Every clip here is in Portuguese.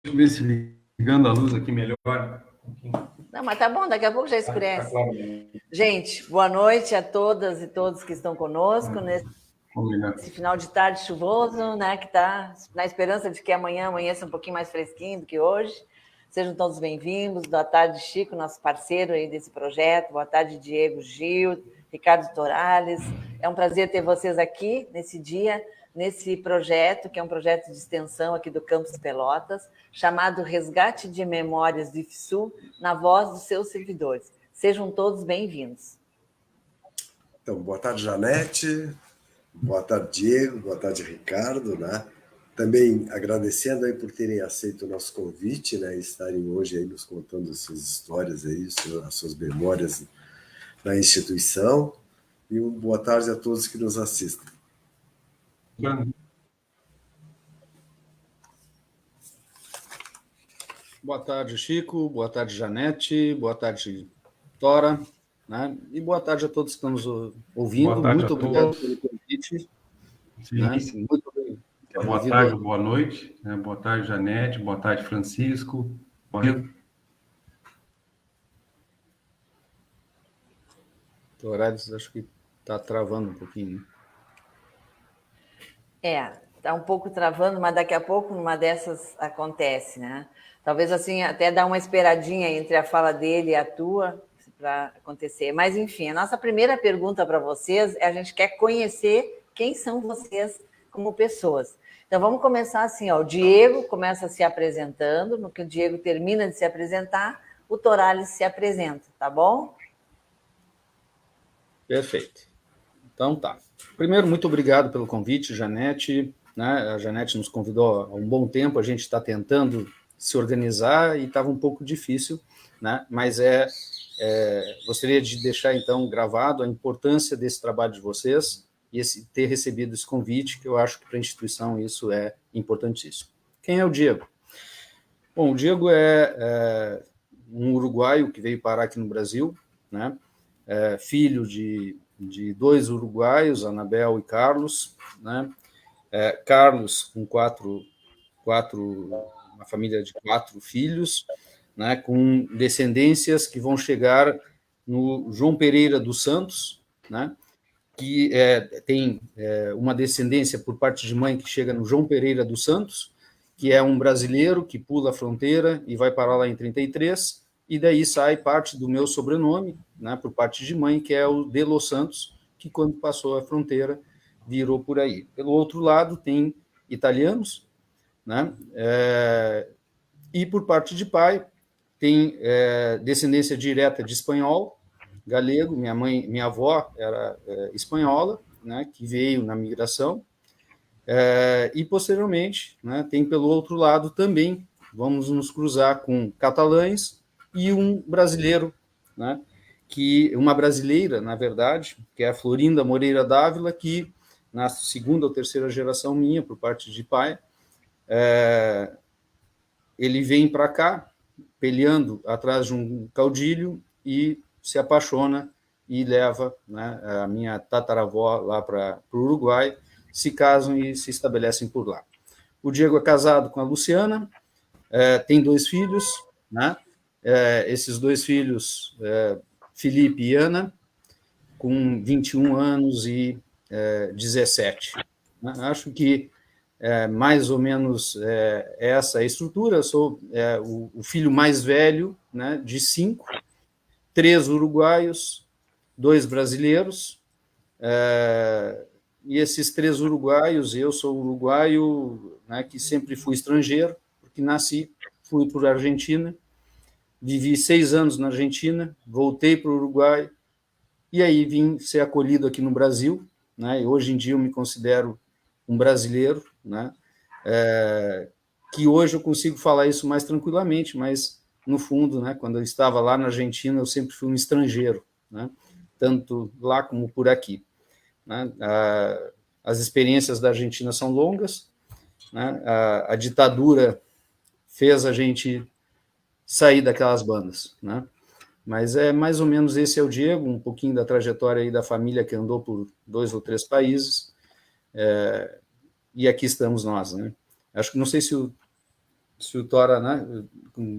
Deixa eu ver se ligando a luz aqui melhor. Não, mas tá bom, daqui a pouco já escurece. Gente, boa noite a todas e todos que estão conosco nesse final de tarde chuvoso, né? Que está na esperança de que amanhã amanheça um pouquinho mais fresquinho do que hoje. Sejam todos bem-vindos. Boa tarde, Chico, nosso parceiro aí desse projeto. Boa tarde, Diego Gil, Ricardo Torales. É um prazer ter vocês aqui nesse dia, nesse projeto, que é um projeto de extensão aqui do Campus Pelotas, chamado Resgate de Memórias do IFSU, na voz dos seus servidores. Sejam todos bem-vindos. Então, boa tarde, Janete. Boa tarde, Diego. Boa tarde, Ricardo, né? Também agradecendo aí por terem aceito o nosso convite, né? E estarem hoje aí nos contando as suas histórias aí, as suas memórias na instituição. E uma boa tarde a todos que nos assistem. Boa tarde, Chico. Boa tarde, Janete. Boa tarde, Tora. Né? E boa tarde a todos que estão nos ouvindo. Muito obrigado pelo convite. Né? Muito obrigado. Boa tarde, boa noite. Boa tarde, Janete. Boa tarde, Francisco. Bom dia. Horários, acho que está travando um pouquinho. Está um pouco travando, mas daqui a pouco uma dessas acontece, né? Talvez assim, até dar uma esperadinha entre a fala dele e a tua para acontecer. Mas, enfim, a nossa primeira pergunta para vocês é: a gente quer conhecer quem são vocês como pessoas. Então, vamos começar assim, ó. O Diego começa se apresentando, no que o Diego termina de se apresentar, o Torales se apresenta, tá bom? Perfeito. Então, tá. Primeiro, muito obrigado pelo convite, Janete. Né? A Janete nos convidou há um bom tempo, a gente está tentando se organizar e estava um pouco difícil, né? Mas gostaria de deixar, então, gravado a importância desse trabalho de vocês e ter recebido esse convite, que eu acho que para a instituição isso é importantíssimo. Quem é o Diego? Bom, o Diego é um uruguaio que veio parar aqui no Brasil, né? Filho de dois uruguaios, Anabel e Carlos, né? Carlos com uma família de 4 filhos, né? Com descendências que vão chegar no João Pereira dos Santos, né? Que tem uma descendência por parte de mãe que chega no João Pereira dos Santos, que é um brasileiro que pula a fronteira e vai parar lá em 33, e daí sai parte do meu sobrenome, né, por parte de mãe, que é o de Los Santos, que quando passou a fronteira virou por aí. Pelo outro lado, tem italianos, né, e por parte de pai, tem descendência direta de espanhol, galego. Minha avó era espanhola, né, que veio na migração, e posteriormente, né, tem pelo outro lado também, vamos nos cruzar com catalães e um brasileiro, né, uma brasileira, na verdade, que é a Florinda Moreira Dávila, que na segunda ou terceira geração minha, por parte de pai, ele vem para cá, peleando atrás de um caudilho e se apaixona e leva, né, a minha tataravó lá para o Uruguai, se casam e se estabelecem por lá. O Diego é casado com a Luciana, tem 2 filhos, né? Esses 2 filhos, Felipe e Ana, com 21 anos e 17. Né? Acho que mais ou menos essa a estrutura. Eu sou o filho mais velho, né, de 5, 3 uruguaios, 2 brasileiros, e esses 3 uruguaios, eu sou uruguaio, né, que sempre fui estrangeiro, porque nasci, fui para a Argentina, vivi 6 anos na Argentina, voltei para o Uruguai, e aí vim ser acolhido aqui no Brasil, né, e hoje em dia eu me considero um brasileiro, né, que hoje eu consigo falar isso mais tranquilamente, mas no fundo, né, quando eu estava lá na Argentina, eu sempre fui um estrangeiro, né, tanto lá como por aqui. Né? As experiências da Argentina são longas, né? A ditadura fez a gente sair daquelas bandas, né? Mas mais ou menos esse é o Diego, um pouquinho da trajetória aí da família que andou por 2 ou 3 países, e aqui estamos nós, né? Acho que não sei se o se o Tora, né,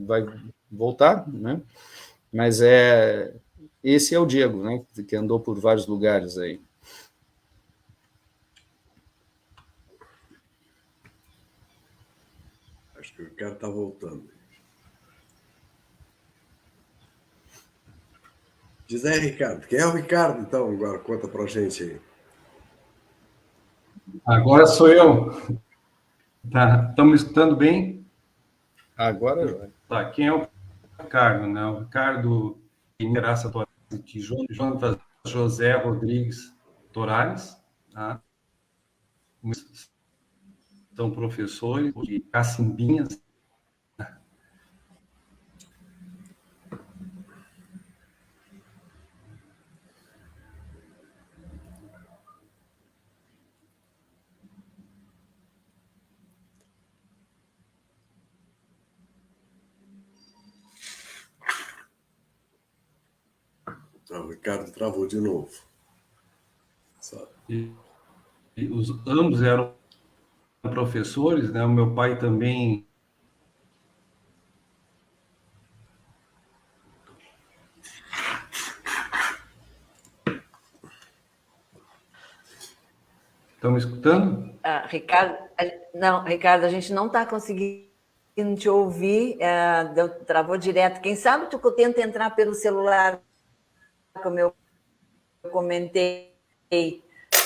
vai voltar, né? Mas esse é o Diego, né, que andou por vários lugares aí. Acho que o Ricardo está voltando. Diz aí, Ricardo. Quem é o Ricardo, então? Agora conta para a gente aí. Agora sou eu. Tá, estão me escutando bem? Agora já. Tá, quem é o Ricardo, né? O Ricardo Graça de Jonas José Rodrigues Torales, tá? São professores de Cacimbinhas. O Ricardo travou de novo. E ambos eram professores, né? O meu pai também. Estão me escutando? Ricardo, não, Ricardo, a gente não está conseguindo te ouvir, travou direto. Quem sabe tu tenta entrar pelo celular, como eu comentei,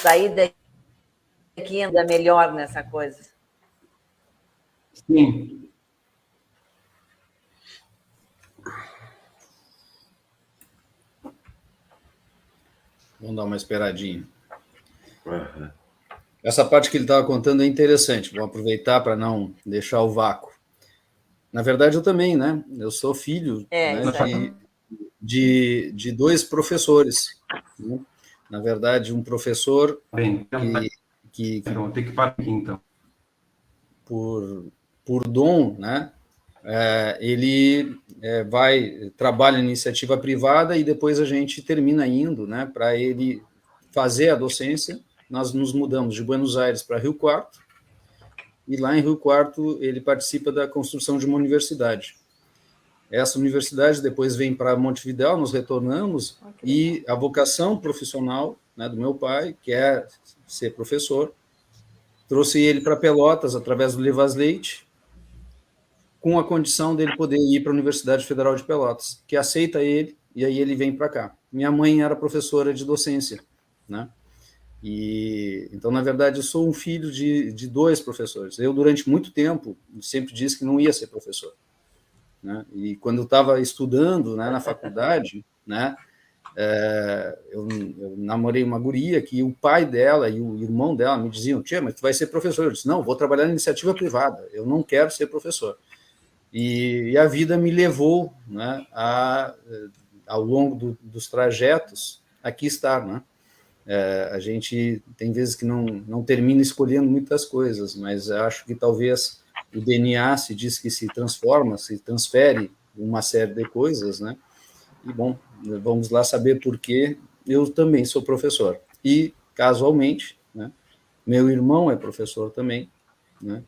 sair daqui ainda melhor nessa coisa. Sim. Vamos dar uma esperadinha. Uhum. Essa parte que ele estava contando é interessante, vou aproveitar para não deixar o vácuo. Na verdade, eu também, né? Eu sou filho, né, de dois professores. Né? Na verdade, um professor que então, tem que parar aqui, então. Por dom, né? Ele trabalha em iniciativa privada e depois a gente termina indo, né? Para ele fazer a docência. Nós nos mudamos de Buenos Aires para Rio Quarto, e lá em Rio Quarto ele participa da construção de uma universidade. Essa universidade depois vem para Montevidéu, nos retornamos, e a vocação profissional, né, do meu pai, que é ser professor, trouxe ele para Pelotas através do Levas Leite, com a condição dele poder ir para a Universidade Federal de Pelotas, que aceita ele, e aí ele vem para cá. Minha mãe era professora de docência, né? E, então, na verdade, eu sou um filho de dois professores. Eu, durante muito tempo, sempre disse que não ia ser professor. Né? E quando eu estava estudando, né, na faculdade, né, eu namorei uma guria que o pai dela e o irmão dela me diziam: tia, mas tu vai ser professor. Eu disse: não, vou trabalhar em iniciativa privada, eu não quero ser professor. E a vida me levou, né, ao longo dos trajetos, aqui estar, né? A gente tem vezes que não termina escolhendo muitas coisas, mas acho que talvez o DNA se diz que se transforma, se transfere uma série de coisas, né? E, bom, vamos lá saber por que eu também sou professor. E, casualmente, né, meu irmão é professor também, né,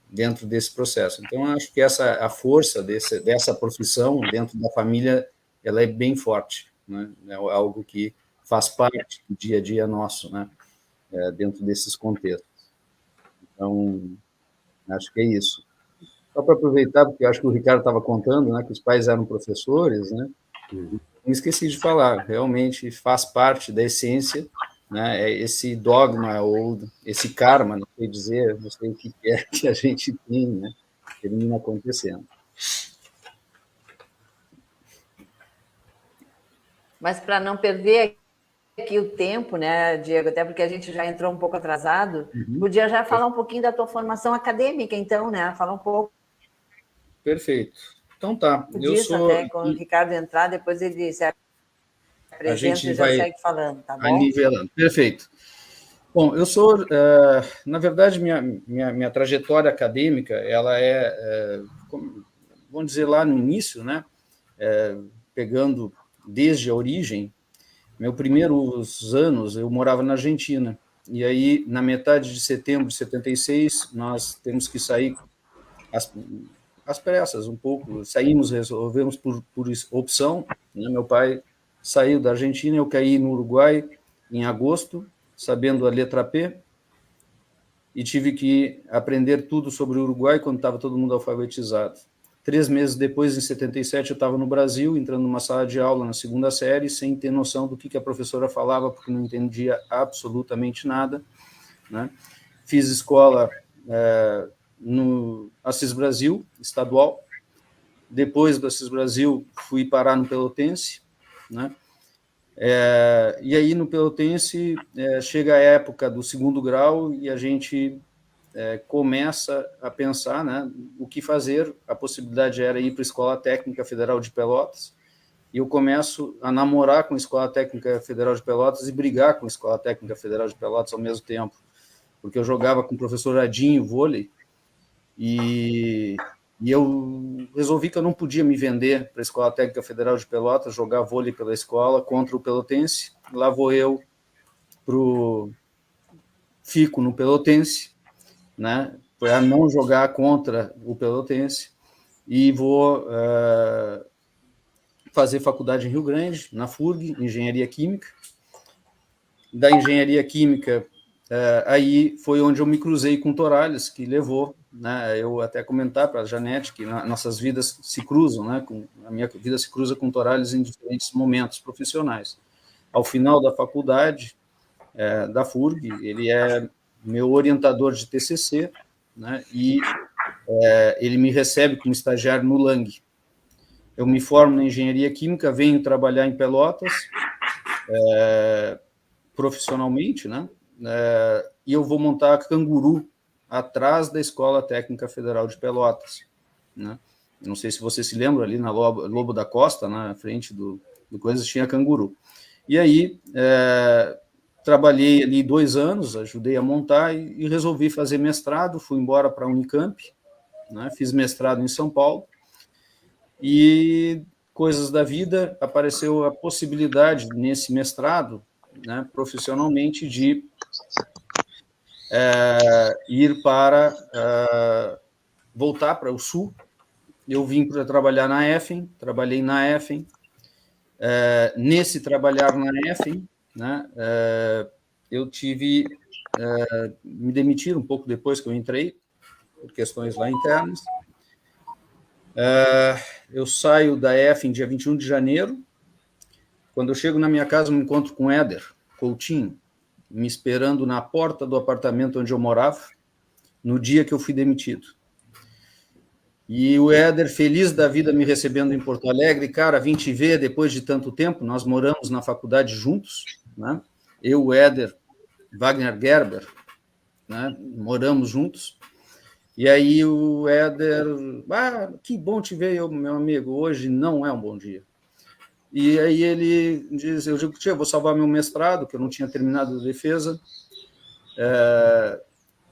dentro desse processo. Então, acho que a força dessa profissão dentro da família, ela é bem forte, né? É algo que faz parte do dia a dia nosso, né, dentro desses contextos. Então, acho que é isso. Só para aproveitar, porque eu acho que o Ricardo estava contando, né, que os pais eram professores, né, não esqueci de falar, realmente faz parte da essência, né, esse dogma ou esse karma, não sei dizer, não sei o que é que a gente tem, né, termina acontecendo. Mas para não perder aqui o tempo, né, Diego, até porque a gente já entrou um pouco atrasado, podia já falar um pouquinho da tua formação acadêmica, então, né, falar um pouco. Perfeito. Então tá. Eu sou até quando o Ricardo entrar, depois ele se apresenta e já segue falando, tá bom? Nivelando. Perfeito. Bom, eu sou, na verdade, minha trajetória acadêmica, ela vamos dizer lá no início, né, pegando desde a origem. Meus primeiros anos eu morava na Argentina, e aí na metade de setembro de 76 nós temos que sair às pressas, um pouco. Resolvemos por opção, né? Meu pai saiu da Argentina, eu caí no Uruguai em agosto, sabendo a letra P, e tive que aprender tudo sobre o Uruguai quando estava todo mundo alfabetizado. 3 meses depois, em 77, eu estava no Brasil, entrando numa sala de aula na 2ª série, sem ter noção do que a professora falava, porque não entendia absolutamente nada, né? Fiz escola no Assis Brasil, estadual. Depois do Assis Brasil, fui parar no Pelotense, né? E aí, no Pelotense, chega a época do 2º grau e a gente começa a pensar, né, o que fazer. A possibilidade era ir para a Escola Técnica Federal de Pelotas, e eu começo a namorar com a Escola Técnica Federal de Pelotas e brigar com a Escola Técnica Federal de Pelotas ao mesmo tempo, porque eu jogava com o professor Adinho vôlei, e eu resolvi que eu não podia me vender para a Escola Técnica Federal de Pelotas, jogar vôlei pela escola contra o Pelotense. Lá vou eu fico no Pelotense, né, para não jogar contra o Pelotense, e vou fazer faculdade em Rio Grande, na FURG, Engenharia Química. Da Engenharia Química, aí foi onde eu me cruzei com o Torales, que levou, né, eu até comentar para a Janete que nossas vidas se cruzam, né, a minha vida se cruza com o Torales em diferentes momentos profissionais. Ao final da faculdade, da FURG, ele é meu orientador de TCC, né, e ele me recebe como estagiário no Lang. Eu me formo na Engenharia Química, venho trabalhar em Pelotas, profissionalmente, né, e eu vou montar a Canguru, atrás da Escola Técnica Federal de Pelotas, né? Não sei se você se lembra, ali na Lobo da Costa, na frente do Coisas, tinha Canguru. E aí, trabalhei ali 2 anos, ajudei a montar e resolvi fazer mestrado, fui embora para a Unicamp, né? Fiz mestrado em São Paulo, e coisas da vida, apareceu a possibilidade nesse mestrado, né, profissionalmente, de ir para voltar para o Sul. Eu vim para trabalhar na EFEM, trabalhei na EFEM. Nesse trabalhar na EFEM, né, eu tive me demitir um pouco depois que eu entrei, por questões lá internas. Eu saio da EFEM dia 21 de janeiro. Quando eu chego na minha casa, eu me encontro com o Éder Coutinho, me esperando na porta do apartamento onde eu morava, no dia que eu fui demitido. E o Éder, feliz da vida, me recebendo em Porto Alegre. Cara, vim te ver depois de tanto tempo, nós moramos na faculdade juntos, né? Eu, o Éder, Wagner Gerber, né? Moramos juntos. E aí o Éder, que bom te ver, meu amigo, hoje não é um bom dia. E aí ele diz, eu digo, tia, vou salvar meu mestrado, que eu não tinha terminado a defesa.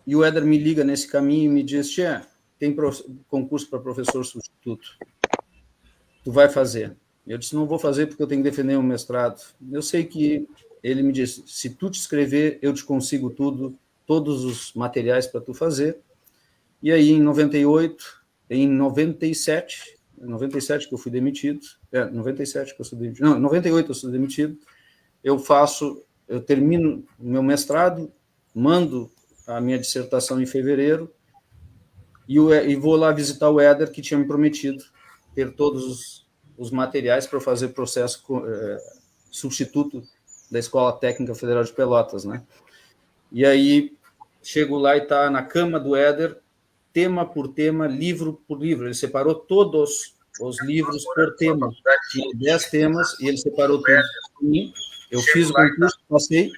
E o Éder me liga nesse caminho e me diz, tia, tem concurso para professor substituto. Tu vai fazer? Eu disse, não vou fazer porque eu tenho que defender um mestrado. Eu sei que ele me disse, se tu te inscrever, eu te consigo tudo, todos os materiais para tu fazer. E aí, em 97 que eu fui demitido, 97 que eu sou demitido, não, 98 eu sou demitido, eu termino o meu mestrado, mando a minha dissertação em fevereiro, e vou lá visitar o Éder, que tinha me prometido ter todos os materiais para fazer processo substituto da Escola Técnica Federal de Pelotas, né? E aí, chego lá e está na cama do Éder, tema por tema, livro por livro. Ele separou todos os livros por tema. Tinha 10 temas e ele separou tudo para mim. Eu fiz o concurso, passei,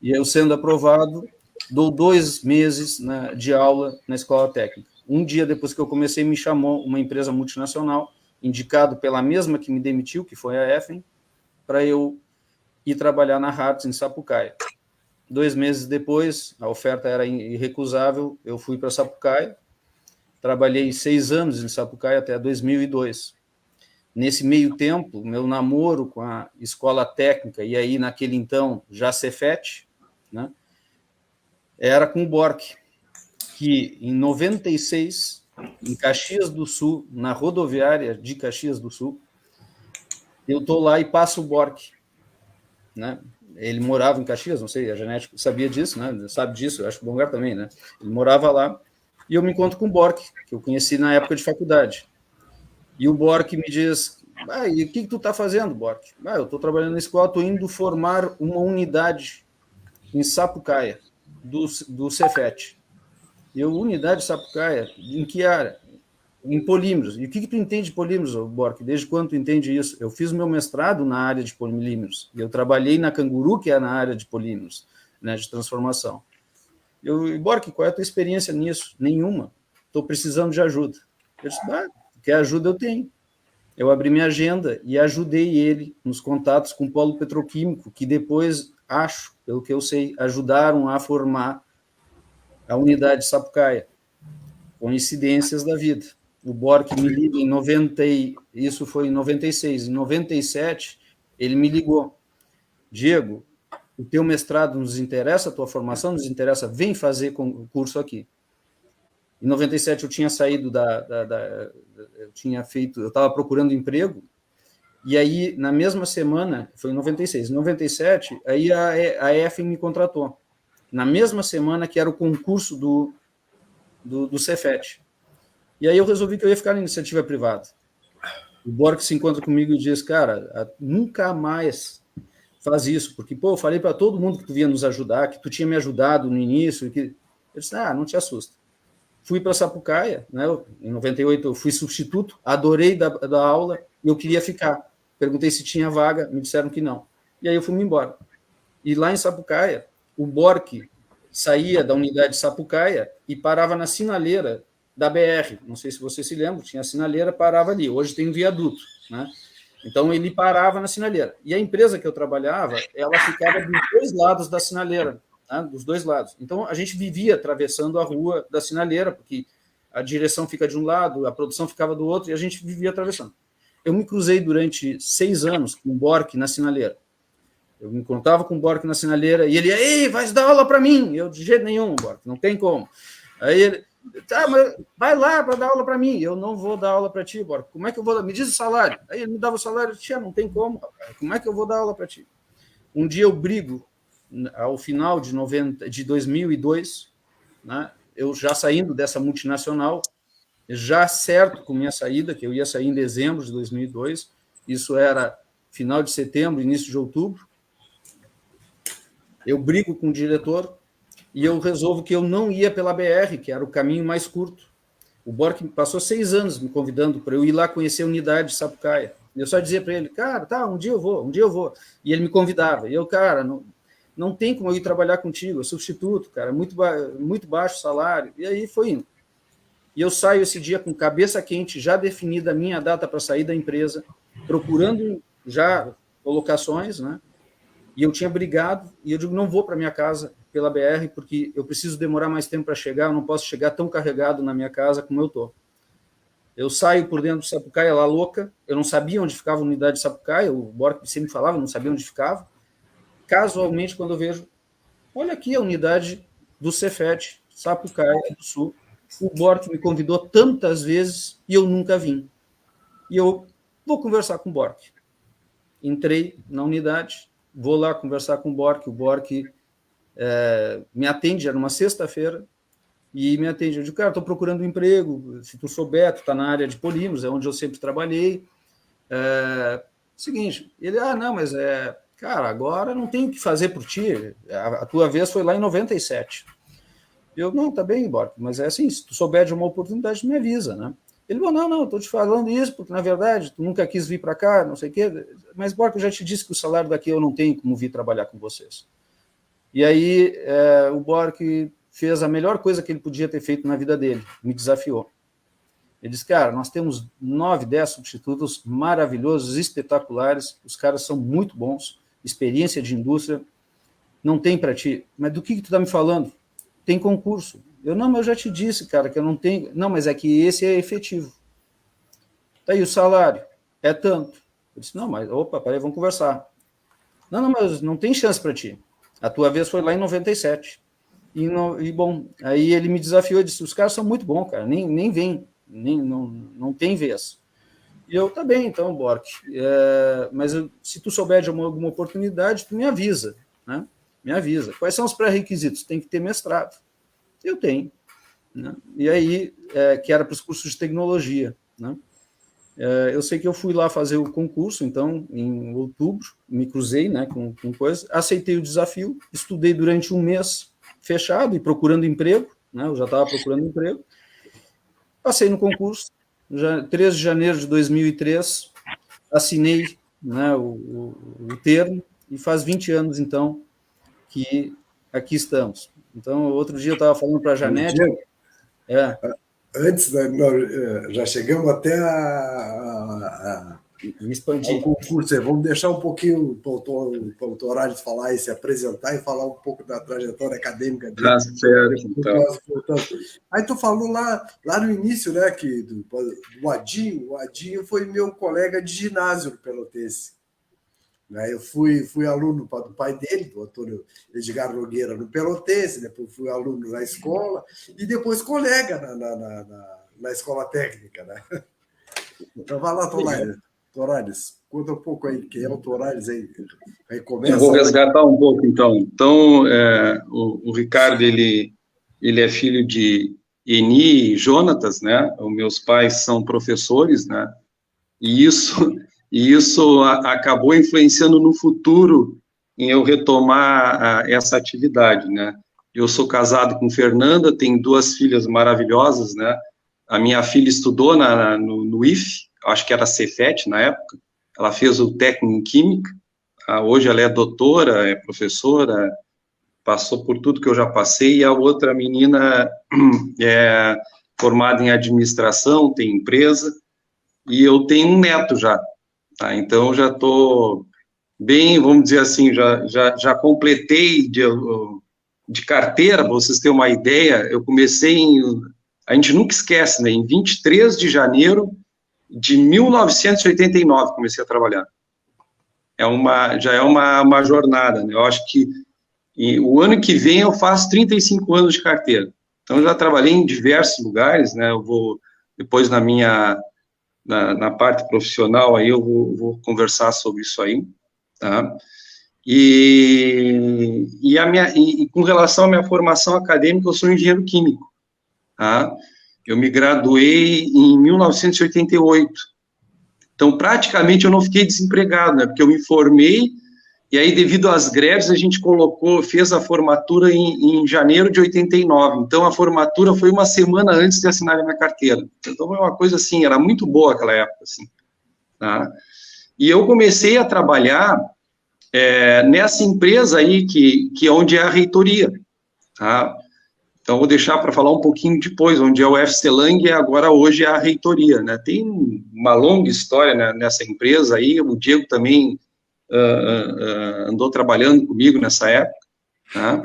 e eu, sendo aprovado, dou 2 meses de aula na Escola Técnica. Um dia depois que eu comecei, me chamou uma empresa multinacional, indicado pela mesma que me demitiu, que foi a EFEM, para eu ir trabalhar na Hartz, em Sapucaia. 2 meses depois, a oferta era irrecusável, eu fui para Sapucaia, trabalhei 6 anos em Sapucaia até 2002. Nesse meio tempo, meu namoro com a Escola Técnica, e aí naquele então já Cefet, né, era com o Bork, que em 96 em Caxias do Sul, na rodoviária de Caxias do Sul. Eu estou lá e passo o Bork, né? Ele morava em Caxias, não sei, a Janete sabia disso, né? Sabe disso, eu acho que o Bongar também, né? Ele morava lá, e eu me encontro com o Bork, que eu conheci na época de faculdade. E o Bork me diz, e o que tu está fazendo, Bork? Eu estou trabalhando na escola, estou indo formar uma unidade em Sapucaia, do Cefet. Eu, unidade Sapucaia, em que área? Em polímeros. E o que tu entende de polímeros, Bork? Desde quando tu entende isso? Eu fiz meu mestrado na área de polímeros. E eu trabalhei na Canguru, que é na área de polímeros, né, de transformação. Bork, qual é a tua experiência nisso? Nenhuma. Estou precisando de ajuda. Eu disse, que ajuda eu tenho. Eu abri minha agenda e ajudei ele nos contatos com o polo petroquímico, que depois, acho, pelo que eu sei, ajudaram a formar a unidade Sapucaia. Coincidências da vida. O Bork me liga isso foi em 96. Em 97, ele me ligou. Diego, o teu mestrado nos interessa, a tua formação nos interessa, vem fazer curso aqui. Em 97 eu tinha saído eu estava procurando emprego, e aí, na mesma semana, foi em 96, em 97, aí a EF me contratou. Na mesma semana que era o concurso do Cefet. E aí eu resolvi que eu ia ficar na iniciativa privada. O Bork se encontra comigo e diz, cara, nunca mais faz isso, porque, eu falei para todo mundo que tu vinha nos ajudar, que tu tinha me ajudado no início. Eu disse, não te assusta. Fui para Sapucaia, né? Em 98 eu fui substituto, adorei da aula e eu queria ficar. Perguntei se tinha vaga, me disseram que não. E aí eu fui embora. E lá em Sapucaia, o Bork saía da unidade Sapucaia e parava na sinaleira da BR. Não sei se você se lembra, tinha a sinaleira, parava ali. Hoje tem um viaduto, né? Então ele parava na sinaleira. E a empresa que eu trabalhava, ela ficava dos dois lados da sinaleira, né? Dos dois lados. Então a gente vivia atravessando a rua da sinaleira, porque a direção fica de um lado, a produção ficava do outro, e a gente vivia atravessando. Eu me cruzei durante 6 anos com o Bork na sinaleira. Eu me encontrava com o Bork na sinaleira e ele ia, ei, vai dar aula para mim. Eu, de jeito nenhum, Bork, não tem como. Aí ele, mas vai lá para dar aula para mim. Eu não vou dar aula para ti, Bork. Como é que eu vou dar? Me diz o salário. Aí ele me dava o salário, tia, não tem como, rapaz. Como é que eu vou dar aula para ti? Um dia eu brigo, ao final de 2002, né, eu já saindo dessa multinacional, já certo com minha saída, que eu ia sair em dezembro de 2002, isso era final de setembro, início de outubro, eu brigo com o diretor e eu resolvo que eu não ia pela BR, que era o caminho mais curto. O Bork passou 6 anos me convidando para eu ir lá conhecer a unidade de Sapucaia. Eu só dizia para ele, cara, tá, um dia eu vou. E ele me convidava. E eu, cara, não tem como eu ir trabalhar contigo, eu substituto, cara, muito baixo o salário. E aí foi indo. E eu saio esse dia com cabeça quente, já definida a minha data para sair da empresa, procurando já colocações, né? E eu tinha brigado, e eu digo, não vou para minha casa pela BR, porque eu preciso demorar mais tempo para chegar, eu não posso chegar tão carregado na minha casa como eu estou. Eu saio por dentro do Sapucaia, lá louca, eu não sabia onde ficava a unidade de Sapucaia, o Bork sempre falava, não sabia onde ficava. Casualmente, quando eu vejo, olha aqui a unidade do Cefet, Sapucaia do Sul, o Bork me convidou tantas vezes e eu nunca vim. E eu vou conversar com o Bork. Entrei na unidade, vou lá conversar com o Bork me atende, era uma sexta-feira, e me atende. Eu digo, cara, estou procurando um emprego, se tu souber, tu está na área de polímeros, é onde eu sempre trabalhei. Seguinte, ele, não, mas cara, agora não tem o que fazer por ti, a tua vez foi lá em 97. Eu, não, tá bem, Bork, mas é assim, se tu souber de uma oportunidade, tu me avisa, né? Ele falou, não, estou te falando isso, porque, na verdade, tu nunca quis vir para cá, não sei o quê, mas, Bork, eu já te disse que o salário daqui eu não tenho como vir trabalhar com vocês. E aí, o Bork fez a melhor coisa que ele podia ter feito na vida dele, me desafiou. Ele disse, cara, nós temos 9, 10 substitutos maravilhosos, espetaculares, os caras são muito bons, experiência de indústria, não tem para ti. Mas do que tu está me falando? Tem concurso. Eu, não, mas eu já te disse, cara, que eu não tenho. Não, mas é que esse é efetivo. Tá aí, o salário é tanto. Eu disse, não, mas, opa, peraí, vamos conversar. Não, mas não tem chance para ti. A tua vez foi lá em 97. E bom, aí ele me desafiou e disse, os caras são muito bons, cara, nem vem. não tem vez. E eu, tá bem, então, Bork, mas se tu souber de alguma oportunidade, tu me avisa, né? Me avisa. Quais são os pré-requisitos? Tem que ter mestrado. Eu tenho. Né? E aí, que era para os cursos de tecnologia, né? Eu sei que eu fui lá fazer o concurso, então, em outubro, me cruzei, né, com coisa, aceitei o desafio, estudei durante um mês fechado e procurando emprego, né? Eu já estava procurando emprego, passei no concurso, 3 de janeiro de 2003, assinei, né, o termo, e faz 20 anos, então, que aqui estamos. Então, outro dia eu estava falando para a Janete... Antes, nós já chegamos até expandir ao concurso. Vamos deixar um pouquinho para o Torares de falar e se apresentar e falar um pouco da trajetória acadêmica dele. Tá certo, então. Aí tu falou lá no início, né, que do Adinho. O Adinho foi meu colega de ginásio no Pelotense. Eu fui aluno do pai dele, do Antônio Edgar Nogueira, no Pelotense, depois fui aluno na escola e depois colega na escola técnica. Né? Então vai lá, Torares, conta um pouco aí quem é o Torares aí. Eu vou resgatar um pouco, então. Então, o Ricardo, ele é filho de Eni e Jonatas, né? Os meus pais são professores, né? E isso acabou influenciando no futuro em eu retomar essa atividade, né? Eu sou casado com Fernanda, tenho 2 filhas maravilhosas, né? A minha filha estudou no IFE, acho que era Cefet na época, ela fez o técnico em Química, hoje ela é doutora, é professora, passou por tudo que eu já passei, e a outra menina é formada em administração, tem empresa, e eu tenho um neto já. Tá, então, já estou bem, vamos dizer assim, já completei de carteira, para vocês terem uma ideia, eu comecei a gente nunca esquece, né, em 23 de janeiro de 1989 comecei a trabalhar. Já é uma jornada, né, eu acho que o ano que vem eu faço 35 anos de carteira. Então, eu já trabalhei em diversos lugares, né, eu vou, depois na parte profissional, aí eu vou conversar sobre isso aí, tá? E com relação à minha formação acadêmica, eu sou engenheiro químico, tá? Eu me graduei em 1988, então praticamente eu não fiquei desempregado, né? Porque eu me formei, e aí devido às greves a gente fez a formatura em janeiro de 89, então a formatura foi uma semana antes de assinar a minha carteira, então foi uma coisa assim, era muito boa aquela época, assim, tá? E eu comecei a trabalhar nessa empresa aí, que é onde é a reitoria, tá? Então vou deixar para falar um pouquinho depois, onde é o FC Lang e agora hoje é a reitoria, né? Tem uma longa história, né, nessa empresa aí, o Diego também andou trabalhando comigo nessa época, tá?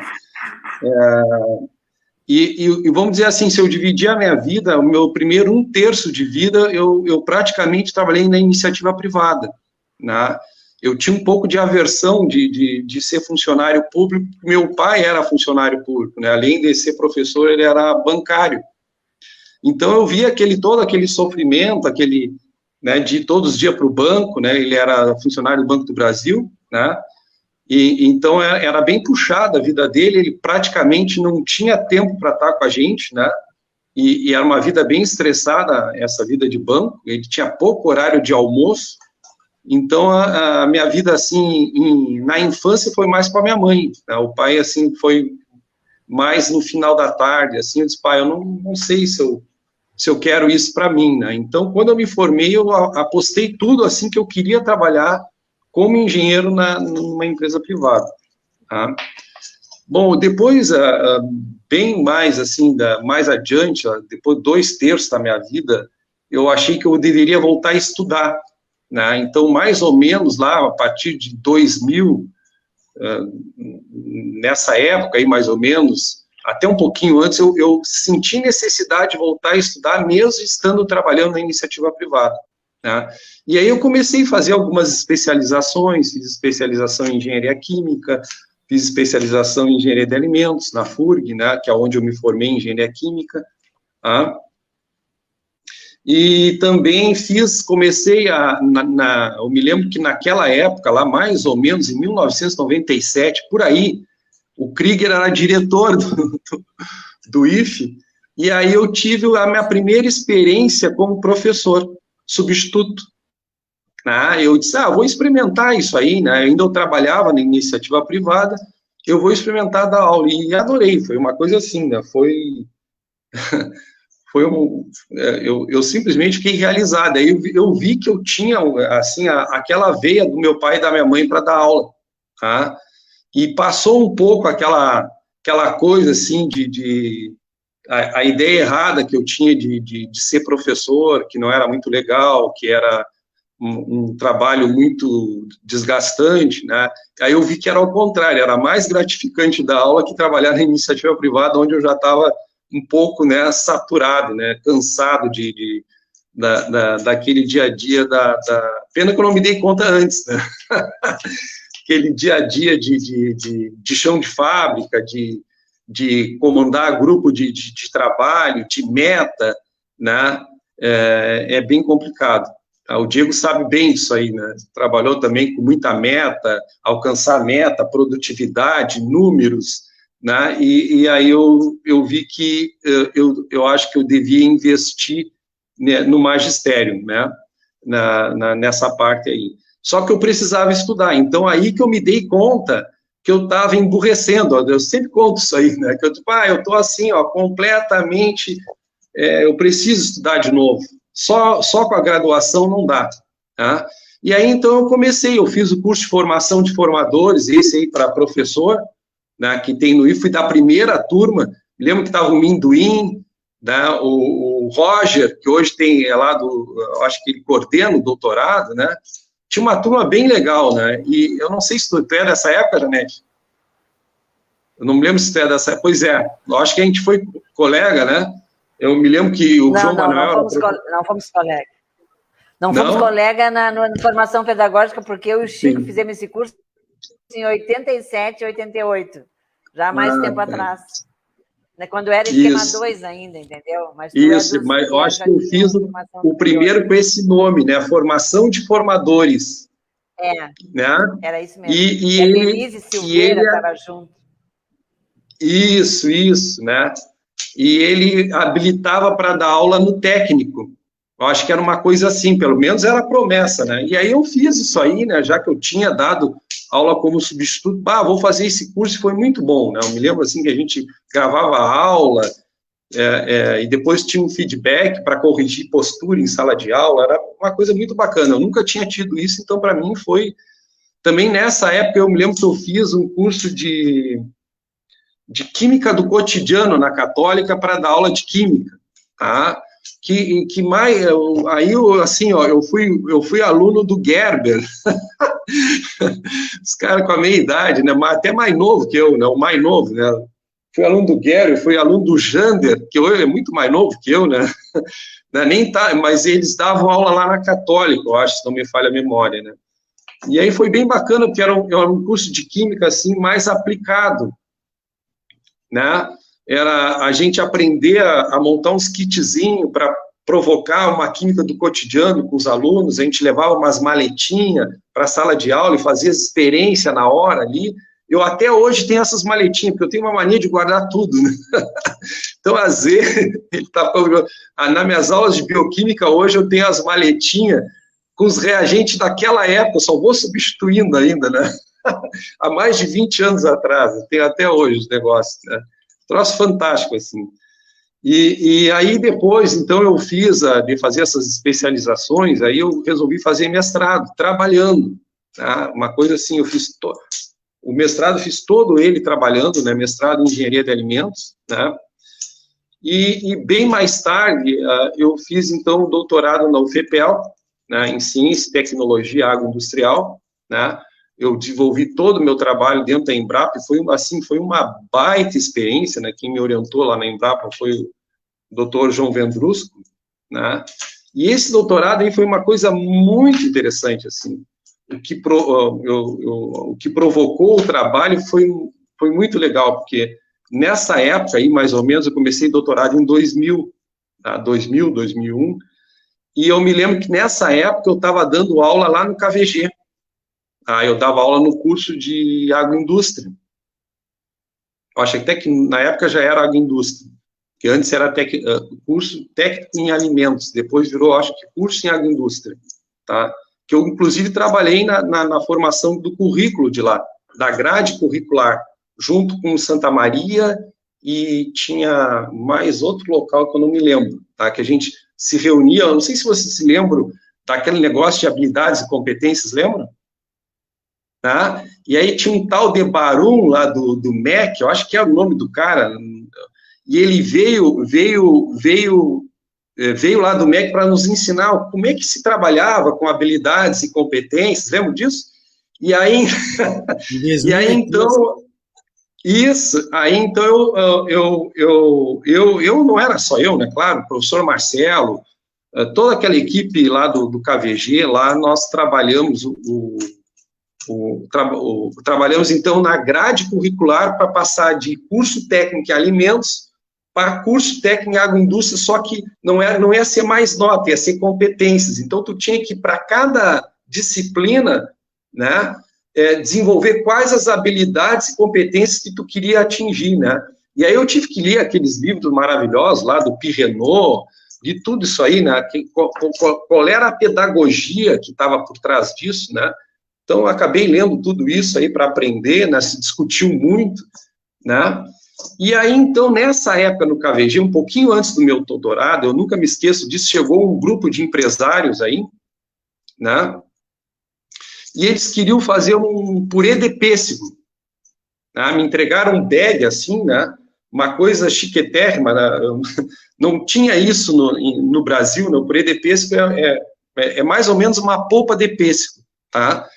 E vamos dizer assim, se eu dividir a minha vida, o meu primeiro 1/3 de vida, eu praticamente trabalhei na iniciativa privada, né? Eu tinha um pouco de aversão de ser funcionário público, meu pai era funcionário público, né? Além de ser professor, ele era bancário. Então, eu via todo aquele sofrimento, né, de ir todos os dias para o banco, né? Ele era funcionário do Banco do Brasil, né? E então era bem puxada a vida dele, ele praticamente não tinha tempo para estar com a gente, né? E era uma vida bem estressada, essa vida de banco, ele tinha pouco horário de almoço, então a minha vida, assim, na infância foi mais com a minha mãe, né? O pai, assim, foi mais no final da tarde, assim, eu disse, pai, eu não sei se eu quero isso para mim, né? Então, quando eu me formei, eu apostei tudo, assim, que eu queria trabalhar como engenheiro numa empresa privada, tá? Bom, depois, bem mais, assim, mais adiante, depois 2/3 da minha vida, eu achei que eu deveria voltar a estudar, né? Então, mais ou menos lá, a partir de 2000, nessa época aí, mais ou menos, até um pouquinho antes, eu senti necessidade de voltar a estudar, mesmo estando trabalhando na iniciativa privada, né? E aí eu comecei a fazer algumas especializações, fiz especialização em engenharia química, fiz especialização em engenharia de alimentos, na FURG, né, que é onde eu me formei em engenharia química, tá? E também comecei eu me lembro que naquela época, lá mais ou menos em 1997, por aí, o Krieger era diretor do IFE, e aí eu tive a minha primeira experiência como professor substituto. Eu disse, vou experimentar isso aí, né? Ainda eu trabalhava na iniciativa privada, eu vou experimentar dar aula, e adorei, foi uma coisa assim, né? Eu simplesmente fiquei realizado. Aí eu vi que eu tinha, assim, aquela veia do meu pai e da minha mãe para dar aula, tá? E passou um pouco aquela coisa, assim, a ideia errada que eu tinha de ser professor, que não era muito legal, que era um trabalho muito desgastante, né? Aí eu vi que era ao contrário, era mais gratificante dar aula que trabalhar na iniciativa privada, onde eu já estava um pouco, né, saturado, né, cansado daquele dia a dia, pena que eu não me dei conta antes, né? Aquele dia a dia de chão de fábrica, de comandar grupo de trabalho, de meta, né? É bem complicado. O Diego sabe bem disso aí, né? Trabalhou também com muita meta, alcançar meta, produtividade, números, né? E aí eu vi que eu acho que eu devia investir, né, no magistério, né? Nessa parte aí. Só que eu precisava estudar, então aí que eu me dei conta que eu estava emburrecendo, eu sempre conto isso aí, né? Que eu estou assim, completamente, eu preciso estudar de novo. Só com a graduação não dá, tá? E aí, então, eu fiz o curso de formação de formadores, esse aí para professor, né, que tem no IFE, fui da primeira turma, lembro que estava o Minduim, né, o Roger, que hoje acho que ele coordena o doutorado, né? Tinha uma turma bem legal, né? E eu não sei se tu é dessa época, Janete? Eu não me lembro se tu é dessa época. Pois é, eu acho que a gente foi colega, né? Eu me lembro que o João Manuel... Não fomos colega. Não fomos colega na formação pedagógica, porque eu e o Chico fizemos esse curso em 87, 88, já há mais tempo atrás. Quando era esquema 2 ainda, entendeu? Mas eu acho que eu fiz o primeiro com esse nome, né? Formação de formadores. Né? Era isso mesmo. E a Denise Silveira estava junto. Isso, né? E ele habilitava para dar aula no técnico. Eu acho que era uma coisa assim, pelo menos era a promessa, né? E aí eu fiz isso aí, né? Já que eu tinha dado aula como substituto, vou fazer esse curso, e foi muito bom, né? Eu me lembro, assim, que a gente gravava a aula, e depois tinha um feedback para corrigir postura em sala de aula, era uma coisa muito bacana. Eu nunca tinha tido isso, então, para mim, foi... Também, nessa época, eu me lembro que eu fiz um curso de Química do Cotidiano na Católica para dar aula de Química, tá? Que mais... Aí, assim, eu fui aluno do Gerber, os caras com a meia idade, né? Até mais novo que eu, né? O mais novo, né? Fui aluno do Gerber, fui aluno do Jander, que hoje é muito mais novo que eu, né? Nem tá, mas eles davam aula lá na Católica, eu acho, se não me falha a memória, né? E aí foi bem bacana, porque era um curso de Química, assim, mais aplicado, né? Era a gente aprender a montar uns kitzinhos para provocar uma química do cotidiano com os alunos. A gente levava umas maletinhas para a sala de aula e fazia experiência na hora ali. Eu até hoje tenho essas maletinhas, porque eu tenho uma mania de guardar tudo, né? Então, às vezes, nas minhas aulas de bioquímica hoje, eu tenho as maletinhas com os reagentes daquela época, só vou substituindo ainda, né? Há mais de 20 anos atrás, eu tenho até hoje os negócios, né? Troço fantástico, assim. E aí, depois, então, eu de fazer essas especializações, aí eu resolvi fazer mestrado, trabalhando, tá? Uma coisa assim, o mestrado fiz todo ele trabalhando, né? Mestrado em Engenharia de Alimentos, né? E bem mais tarde, eu fiz, então, doutorado na UFPEL, né? Em Ciência e Tecnologia Agroindustrial, né? Eu desenvolvi todo o meu trabalho dentro da Embrapa, e foi uma baita experiência, né? Quem me orientou lá na Embrapa foi o Dr. João Vendrusco, né? E esse doutorado aí foi uma coisa muito interessante, assim. O que provocou o trabalho foi muito legal, porque nessa época aí, mais ou menos, eu comecei doutorado em 2000, 2001, E eu me lembro que nessa época eu estava dando aula lá no KVG. Eu dava aula no curso de agroindústria. Eu acho até que na época já era agroindústria, que antes era curso técnico em alimentos, depois virou, acho que, curso em agroindústria, tá? Que eu, inclusive, trabalhei na formação do currículo de lá, da grade curricular, junto com Santa Maria, e tinha mais outro local que eu não me lembro, tá? Que a gente se reunia, eu não sei se vocês se lembram daquele negócio de habilidades e competências, lembram? Tá? E aí tinha um tal de Barum lá do MEC, eu acho que era o nome do cara, e ele veio lá do MEC para nos ensinar como é que se trabalhava com habilidades e competências, lembra disso? E aí, então, isso, aí então eu não era só eu, né, claro, o professor Marcelo, toda aquela equipe lá do KVG, lá nós trabalhamos trabalhamos, então, na grade curricular para passar de curso técnico em alimentos para curso técnico em agroindústria, só que não ia ser mais nota, ia ser competências. Então, tu tinha que, para cada disciplina, né, desenvolver quais as habilidades e competências que tu queria atingir, né? E aí eu tive que ler aqueles livros maravilhosos lá do Pirrenot, de tudo isso aí, né? Qual era a pedagogia que estava por trás disso, né? Então, eu acabei lendo tudo isso aí para aprender, né, se discutiu muito, né, e aí, então, nessa época no KVG, um pouquinho antes do meu doutorado, eu nunca me esqueço disso, chegou um grupo de empresários aí, né, e eles queriam fazer um purê de pêssego, né, me entregaram um bag, assim, né, uma coisa chiquetérrima, né, não tinha isso no Brasil, né, o purê de pêssego é mais ou menos uma polpa de pêssego, tá?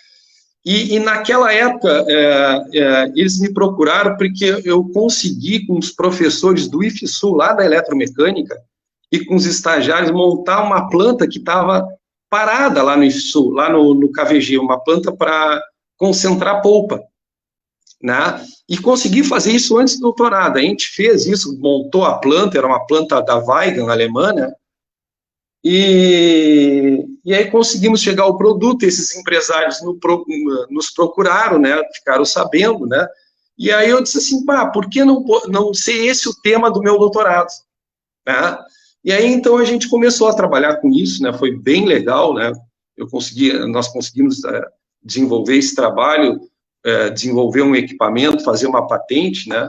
E naquela época, eles me procuraram porque eu consegui, com os professores do IFSU, lá da eletromecânica, e com os estagiários, montar uma planta que estava parada lá no IFSU, lá no KVG, uma planta para concentrar polpa, né? E consegui fazer isso antes do doutorado. A gente fez isso, montou a planta, era uma planta da Weigan, alemã, né? E aí conseguimos chegar ao produto, esses empresários nos procuraram, né, ficaram sabendo, né, e aí eu disse assim, por que não ser esse o tema do meu doutorado, né? E aí então a gente começou a trabalhar com isso, né, foi bem legal, né, nós conseguimos desenvolver esse trabalho, desenvolver um equipamento, fazer uma patente, né,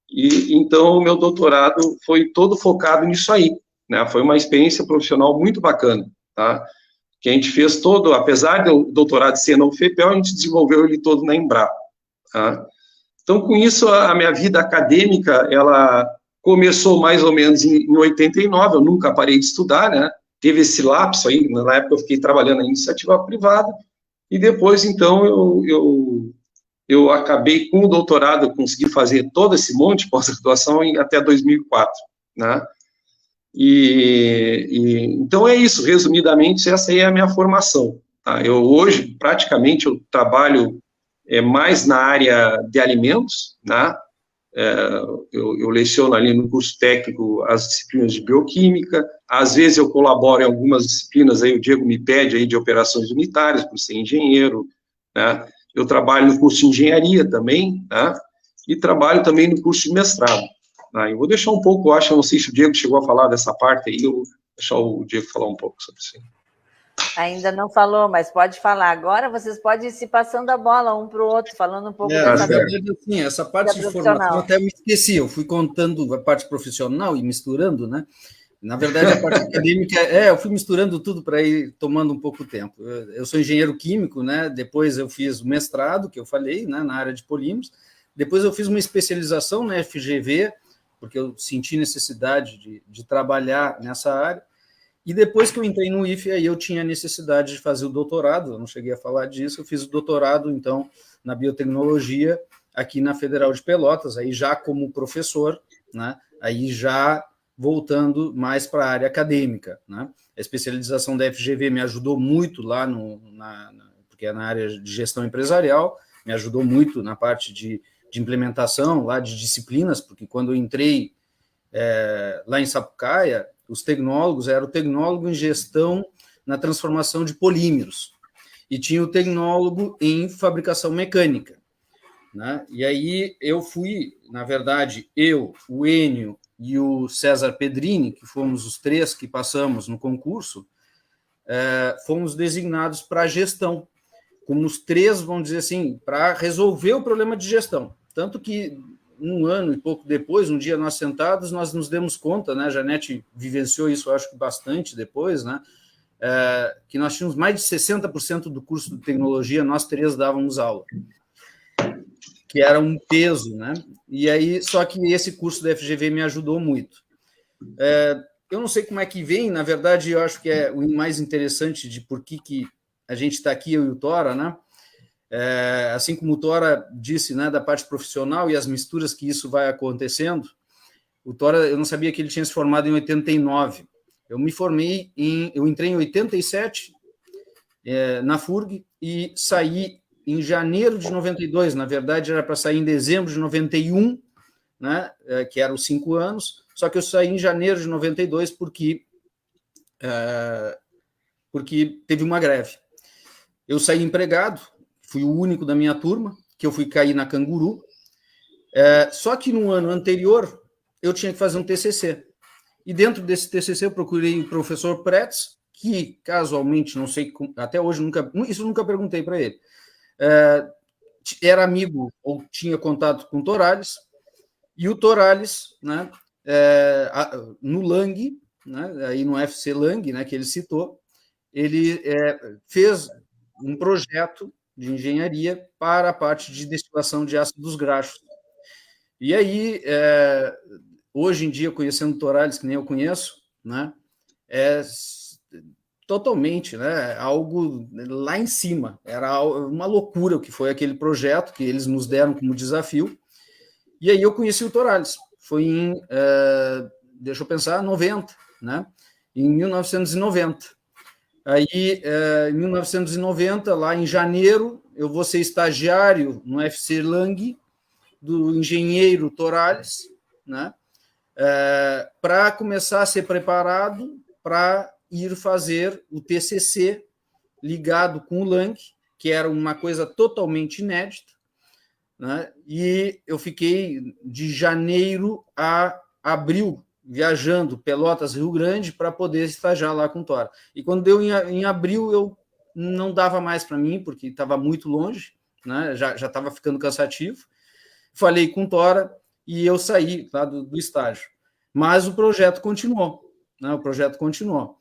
e então o meu doutorado foi todo focado nisso aí, né, foi uma experiência profissional muito bacana, tá? Que a gente fez todo, apesar do doutorado ser na UFPEL, a gente desenvolveu ele todo na Embrapa, tá? Então, com isso, a minha vida acadêmica, ela começou mais ou menos em 89, eu nunca parei de estudar, né? Teve esse lapso aí, na época eu fiquei trabalhando na iniciativa privada, e depois, então, eu acabei com o doutorado, eu consegui fazer todo esse monte de pós-graduação até 2004, né? Então é isso, resumidamente, essa aí é a minha formação, tá? Eu hoje, praticamente, eu trabalho mais na área de alimentos, né? Eu leciono ali no curso técnico as disciplinas de bioquímica, às vezes eu colaboro em algumas disciplinas, aí o Diego me pede aí de operações unitárias, por ser engenheiro, né? Eu trabalho no curso de engenharia também, né? E trabalho também no curso de mestrado. Eu vou deixar um pouco, eu não sei se o Diego chegou a falar dessa parte aí, eu vou deixar o Diego falar um pouco sobre isso. Ainda não falou, mas pode falar. Agora vocês podem ir se passando a bola um para o outro, falando um pouco dessa verdade, assim, essa parte de formação até me esqueci, eu fui contando a parte profissional e misturando, né? Na verdade, a parte acadêmica, eu fui misturando tudo para ir tomando um pouco tempo. Eu sou engenheiro químico, né? Depois eu fiz o mestrado, que eu falei, né, na área de polímeros, depois eu fiz uma especialização na FGV, porque eu senti necessidade de trabalhar nessa área, e depois que eu entrei no IFE, aí eu tinha necessidade de fazer o doutorado, eu não cheguei a falar disso, eu fiz o doutorado, então, na biotecnologia, aqui na Federal de Pelotas, aí já como professor, né, aí já voltando mais para a área acadêmica, né, a especialização da FGV me ajudou muito lá, porque é na área de gestão empresarial, me ajudou muito na parte de implementação lá de disciplinas, porque quando eu entrei lá em Sapucaia, os tecnólogos, era o tecnólogo em gestão na transformação de polímeros, e tinha o tecnólogo em fabricação mecânica, né? E aí eu fui, na verdade, eu, o Enio e o César Pedrini, que fomos os 3 que passamos no concurso, fomos designados para a gestão, como os 3, vamos dizer assim, para resolver o problema de gestão. Tanto que, um ano e pouco depois, um dia nós sentados, nós nos demos conta, né, a Janete vivenciou isso, acho que bastante depois, né, que nós tínhamos mais de 60% do curso de tecnologia, nós 3 dávamos aula, que era um peso, né? E aí, só que esse curso da FGV me ajudou muito. Eu não sei como é que vem, na verdade, eu acho que é o mais interessante de por que a gente está aqui, eu e o Tora, né? Assim como o Tora disse, né, da parte profissional e as misturas que isso vai acontecendo, o Tora, eu não sabia que ele tinha se formado em 89. Eu entrei em 87 na FURG e saí em janeiro de 92, na verdade era para sair em dezembro de 91, né, que eram os 5 anos, só que eu saí em janeiro de 92 porque teve uma greve. Eu saí empregado, fui o único da minha turma, que eu fui cair na Canguru, só que no ano anterior eu tinha que fazer um TCC. E dentro desse TCC eu procurei o professor Pretz, que casualmente, não sei, até hoje isso nunca perguntei para ele, era amigo ou tinha contato com o Torales, e o Torales, né, no Lang, né, aí no FC Lang, né, que ele citou, ele fez um projeto de engenharia para a parte de destilação de ácidos graxos. E aí, hoje em dia, conhecendo o Torales, que nem eu conheço, né, totalmente, né, algo lá em cima. Era uma loucura o que foi aquele projeto que eles nos deram como desafio. E aí eu conheci o Torales. Foi em, deixa eu pensar, 90, né? Em 1990. Aí, em 1990, lá em janeiro, eu vou ser estagiário no FC Lang, do engenheiro Torales, né? Para começar a ser preparado para ir fazer o TCC ligado com o Lang, que era uma coisa totalmente inédita, né? E eu fiquei de janeiro a abril viajando Pelotas, Rio Grande, para poder estagiar lá com o Tora. E quando deu em abril, eu não dava mais para mim, porque estava muito longe, né? Já estava ficando cansativo. Falei com o Tora e eu saí lá do estágio. Mas o projeto continuou, né? O projeto continuou.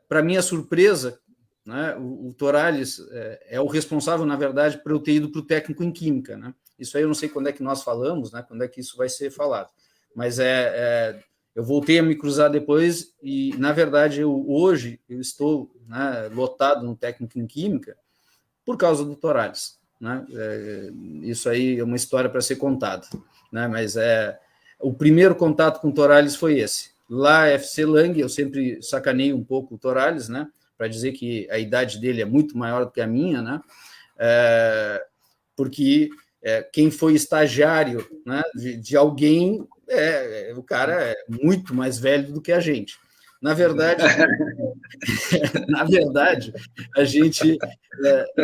Para minha surpresa, né, o Torales é o responsável, na verdade, por eu ter ido para o técnico em Química, né? Isso aí eu não sei quando é que nós falamos, né, quando é que isso vai ser falado. Mas eu voltei a me cruzar depois e, na verdade, hoje eu estou, né, lotado no técnico em Química por causa do Torales, né? Isso aí é uma história para ser contada, né? Mas o primeiro contato com o Torales foi esse. Lá, FC Lang, eu sempre sacanei um pouco o Torales, né, para dizer que a idade dele é muito maior do que a minha, né, porque quem foi estagiário, né, de alguém, o cara é muito mais velho do que a gente. Na verdade, a gente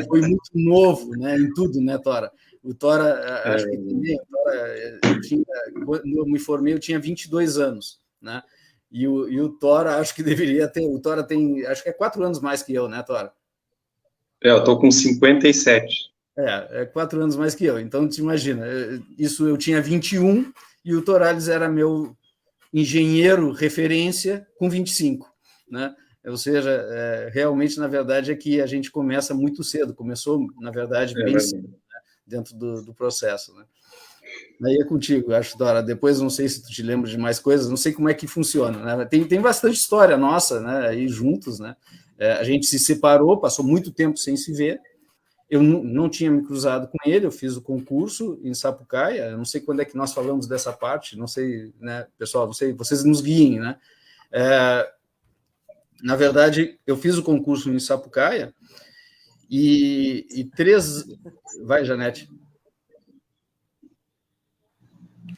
foi muito novo, né, em tudo, né, Tora? O Tora, acho que também, quando eu me formei, eu tinha 22 anos, né? E o Tora, acho que deveria ter. O Tora tem, acho que 4 anos mais que eu, né, Tora? Eu estou com 57. 4 anos mais que eu. Então, te imagina, isso eu tinha 21 e o Torales era meu engenheiro referência com 25, né? Ou seja, realmente, na verdade, é que a gente começa muito cedo. Começou, na verdade, bem cedo, né, dentro do processo, né? Aí é contigo, acho, Dora. Depois não sei se tu te lembra de mais coisas, não sei como é que funciona, né? Tem bastante história nossa, né? Aí juntos, né? A gente se separou, passou muito tempo sem se ver. Eu não tinha me cruzado com ele, eu fiz o concurso em Sapucaia. Eu não sei quando é que nós falamos dessa parte, não sei, né, pessoal? Não sei, vocês nos guiem, né? Na verdade, eu fiz o concurso em Sapucaia e 3. Vai, Janete.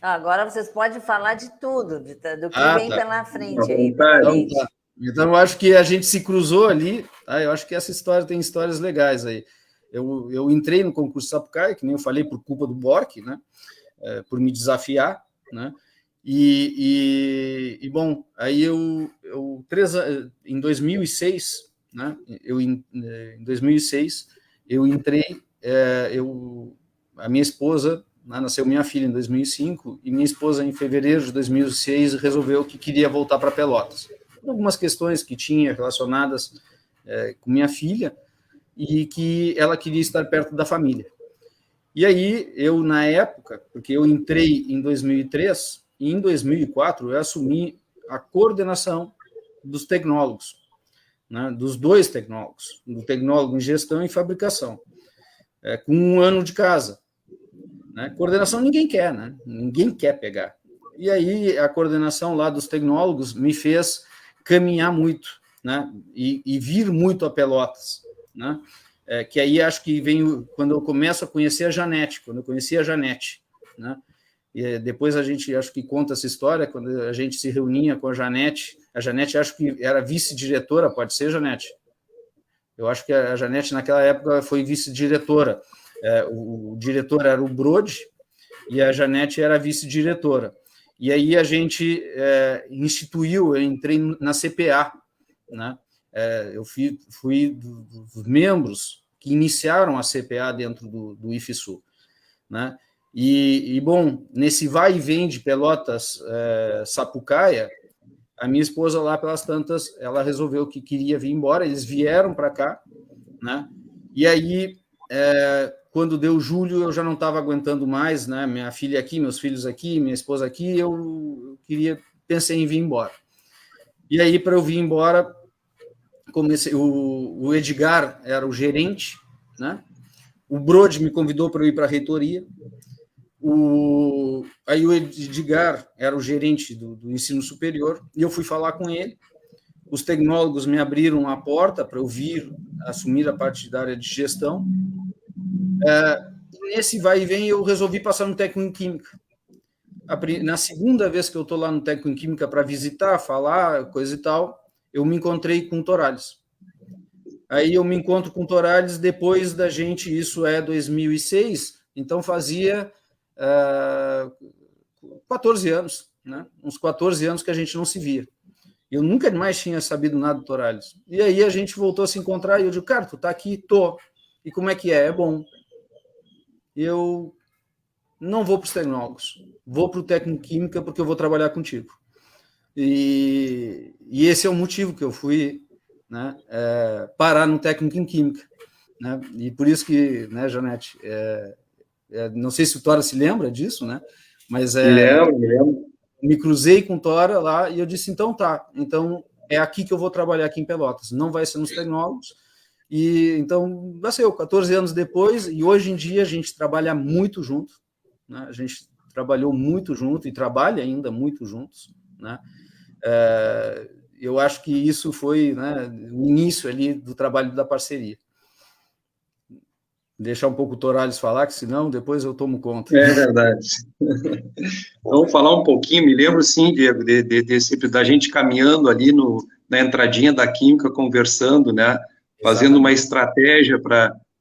Agora vocês podem falar de tudo, do que vem pela frente aí. Então, eu acho que a gente se cruzou ali, tá? Eu acho que essa história tem histórias legais aí. Eu entrei no concurso Sapucaia, que nem eu falei, por culpa do Bork, né? Por me desafiar, né? E bom, aí em 2006, né? Em 2006, eu entrei, a minha esposa, né, nasceu minha filha em 2005, e minha esposa, em fevereiro de 2006, resolveu que queria voltar para Pelotas. Algumas questões que tinha relacionadas com minha filha, e que ela queria estar perto da família. E aí, eu, na época, porque eu entrei em 2003, e em 2004 eu assumi a coordenação dos tecnólogos, né, dos 2 tecnólogos, do tecnólogo em gestão e fabricação, com 1 ano de casa. Né? Coordenação ninguém quer, né? Ninguém quer pegar. E aí, a coordenação lá dos tecnólogos me fez caminhar muito, né? E vir muito a Pelotas, né? Que aí acho que vem quando eu começo a conhecer a Janete, quando eu conheci a Janete, né? E depois a gente, acho que conta essa história, quando a gente se reunia com a Janete acho que era vice-diretora, pode ser, Janete? Eu acho que a Janete naquela época foi vice-diretora, o diretor era o Brode, e a Janete era vice-diretora. E aí a gente instituiu, eu entrei na CPA, né? Eu fui dos membros que iniciaram a CPA dentro do IFSU, né? E bom, nesse vai e vem de Pelotas, Sapucaia, a minha esposa lá pelas tantas, ela resolveu que queria vir embora, eles vieram para cá, né? E aí, quando deu julho, eu já não estava aguentando mais, né? Minha filha aqui, meus filhos aqui, minha esposa aqui, eu pensei em vir embora. E aí, para eu vir embora, o Edgar era o gerente, né? O Brode me convidou para eu ir para a reitoria. Aí o Edgar era o gerente do ensino superior, e eu fui falar com ele. Os tecnólogos me abriram a porta para eu vir assumir a parte da área de gestão. Nesse vai e vem, eu resolvi passar no técnico em Química. Na segunda vez que eu estou lá no técnico em Química para visitar, falar, coisa e tal, eu me encontrei com o Torales. Aí eu me encontro com o Torales depois da gente, isso é 2006, então fazia 14 anos, né? Uns 14 anos que a gente não se via. Eu nunca mais tinha sabido nada do Torales. E aí a gente voltou a se encontrar e eu digo, cara, tu tá aqui? Tô. E como é que é? É bom. Eu não vou para os tecnólogos, vou para o técnico em Química porque eu vou trabalhar contigo. E esse é o motivo que eu fui, né, parar no técnico em Química. Né? E por isso que, né, Janete, não sei se o Tora se lembra disso, né? Mas me lembro. Me cruzei com o Tora lá e eu disse, então tá, então é aqui que eu vou trabalhar aqui em Pelotas, não vai ser nos tecnólogos. E então, nasceu 14 anos depois, e hoje em dia a gente trabalha muito junto, né? A gente trabalhou muito junto e trabalha ainda muito juntos, né? Eu acho que isso foi, né, o início ali do trabalho da parceria. Deixar um pouco o Torales falar, que senão depois eu tomo conta. É verdade. Vamos falar um pouquinho, me lembro sim, Diego, da gente caminhando ali na entradinha da Química, conversando, né, fazendo uma estratégia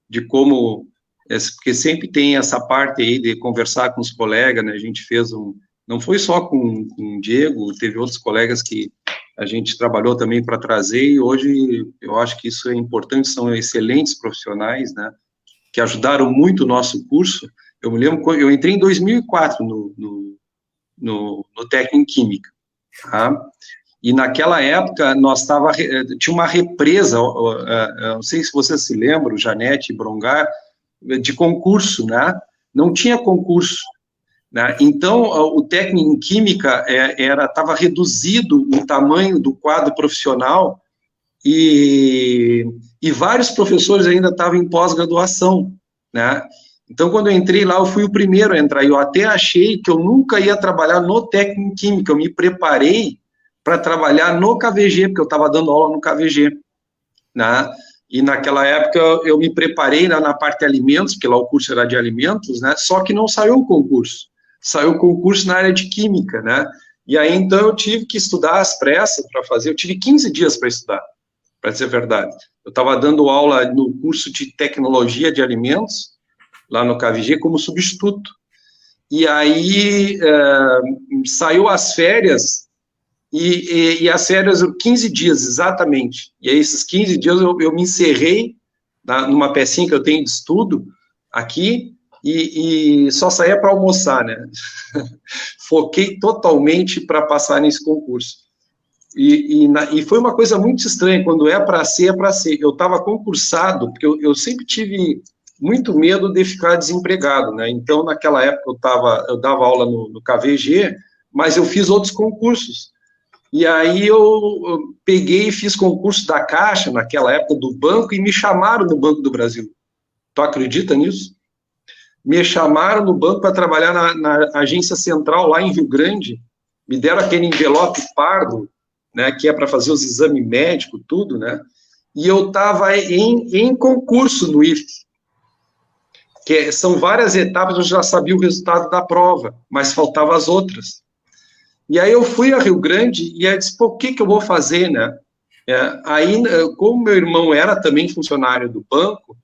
de como, porque sempre tem essa parte aí de conversar com os colegas, né, a gente fez não foi só com o Diego, teve outros colegas que a gente trabalhou também para trazer, e hoje eu acho que isso é importante, são excelentes profissionais, né, que ajudaram muito o nosso curso. Eu me lembro, eu entrei em 2004 no técnico em Química, tá? E naquela época tinha uma represa, não sei se você se lembra, Janete e Brongar, de concurso, né? Não tinha concurso, né? Então, o técnico em Química estava reduzido o tamanho do quadro profissional, e vários professores ainda estavam em pós-graduação, né? Então, quando eu entrei lá, eu fui o primeiro a entrar, e eu até achei que eu nunca ia trabalhar no técnico em Química, eu me preparei para trabalhar no KVG, porque eu estava dando aula no KVG, né? E naquela época eu me preparei na parte de alimentos, porque lá o curso era de alimentos, né? Só que não saiu o concurso. saiu concurso na área de química, né? E aí, então, eu tive que estudar às pressas para fazer, eu tive 15 dias para estudar, para dizer a verdade. Eu estava dando aula no curso de tecnologia de alimentos, lá no KVG, como substituto. E aí, saiu as férias, e as férias, 15 dias, exatamente. E aí, esses 15 dias, eu me encerrei numa pecinha que eu tenho de estudo aqui, e só saía para almoçar, né? Foquei totalmente para passar nesse concurso. E foi uma coisa muito estranha, quando é para ser, é para ser. Eu estava concursado, porque eu sempre tive muito medo de ficar desempregado, né? Então, naquela época, eu dava aula no KVG, mas eu fiz outros concursos. E aí eu peguei e fiz concurso da Caixa, naquela época, do banco, e me chamaram no Banco do Brasil. Tu acredita nisso? Me chamaram no banco para trabalhar na agência central, lá em Rio Grande, me deram aquele envelope pardo, né, que é para fazer os exames médicos, tudo, né, e eu estava em concurso no IFE, são várias etapas, eu já sabia o resultado da prova, mas faltavam as outras. E aí eu fui a Rio Grande, e aí disse, pô, o que eu vou fazer, né? Aí, como meu irmão era também funcionário do banco,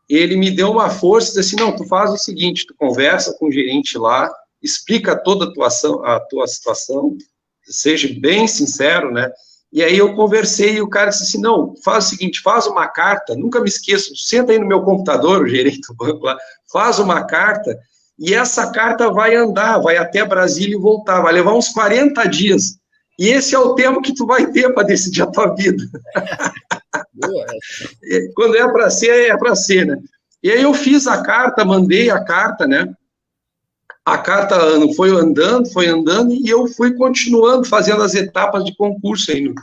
ele me deu uma força, disse assim, não, tu faz o seguinte, tu conversa com o gerente lá, explica toda a tua situação, seja bem sincero, né? E aí eu conversei e o cara disse assim, não, faz o seguinte, faz uma carta, nunca me esqueço, senta aí no meu computador, o gerente do banco lá, faz uma carta, e essa carta vai andar, vai até Brasília e voltar, vai levar uns 40 dias. E esse é o tempo que tu vai ter para decidir a tua vida. Quando é para ser, né? E aí eu fiz a carta, mandei a carta, né? A carta foi andando, e eu fui continuando, fazendo as etapas de concurso ainda,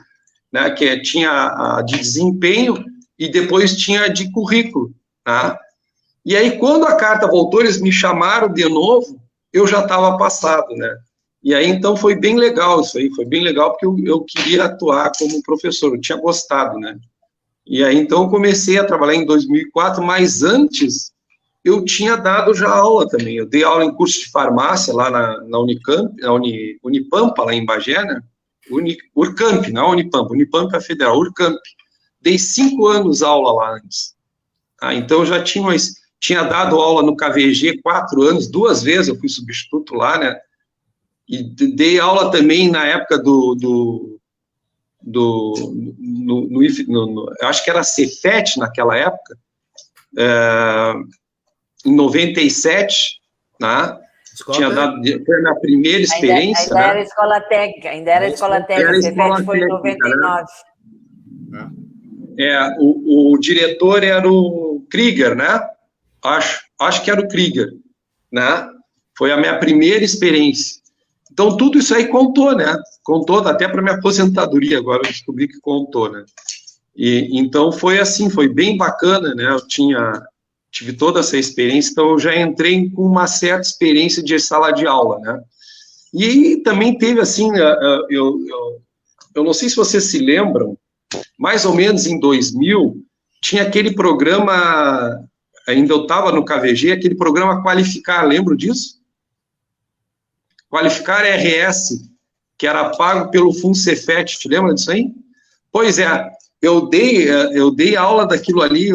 né? Que tinha a de desempenho e depois tinha a de currículo, tá? E aí, quando a carta voltou, eles me chamaram de novo, eu já estava passado, né? E aí, então, foi bem legal isso aí, foi bem legal, porque eu queria atuar como professor, eu tinha gostado, né? E aí, então, eu comecei a trabalhar em 2004, mas antes, eu tinha dado já aula também, eu dei aula em curso de farmácia lá na Unicamp, Unipampa, lá em Bagé, né? Urcamp, não Unipampa, Unipampa é federal, Urcamp. Dei 5 anos aula lá antes. Então, eu já tinha dado aula no KVG 4 anos, 2 vezes eu fui substituto lá, né? E dei aula também na época eu acho que era Cefet naquela época, em 97, né? Tinha dado, foi a minha primeira experiência. Ainda era escola técnica, Cefet foi em 99. Né? O diretor era o Krieger, né? Acho que era o Krieger, né? Foi a minha primeira experiência. Então, tudo isso aí contou, né? Contou até para minha aposentadoria, agora eu descobri que contou, né? E então, foi assim, foi bem bacana, né? Eu tive toda essa experiência, então eu já entrei com uma certa experiência de sala de aula, né? E também teve, assim, eu não sei se vocês se lembram, mais ou menos em 2000, tinha aquele programa, ainda eu estava no KVG, aquele programa Qualificar, lembro disso? Qualificar RS, que era pago pelo Funcefet, te lembra disso aí? Pois é, eu dei aula daquilo ali,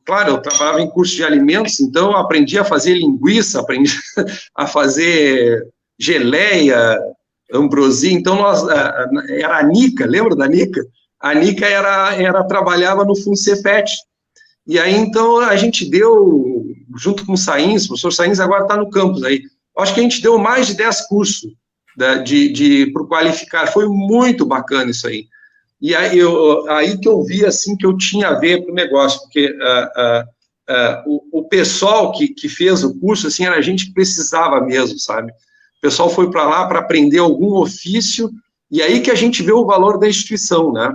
claro, eu trabalhava em curso de alimentos, então eu aprendi a fazer linguiça, aprendi a fazer geleia, ambrosia, então era a Nica, lembra da Nica? A Nica trabalhava no Funcefet, e aí então a gente deu, junto com o Sainz, o professor Sainz agora está no campus aí, acho que a gente deu mais de 10 cursos para o Qualificar, foi muito bacana isso aí. E aí que eu vi, assim, que eu tinha a ver com o negócio, porque o pessoal que fez o curso, assim, era gente que precisava mesmo, sabe? O pessoal foi para lá para aprender algum ofício, e aí que a gente vê o valor da instituição, né?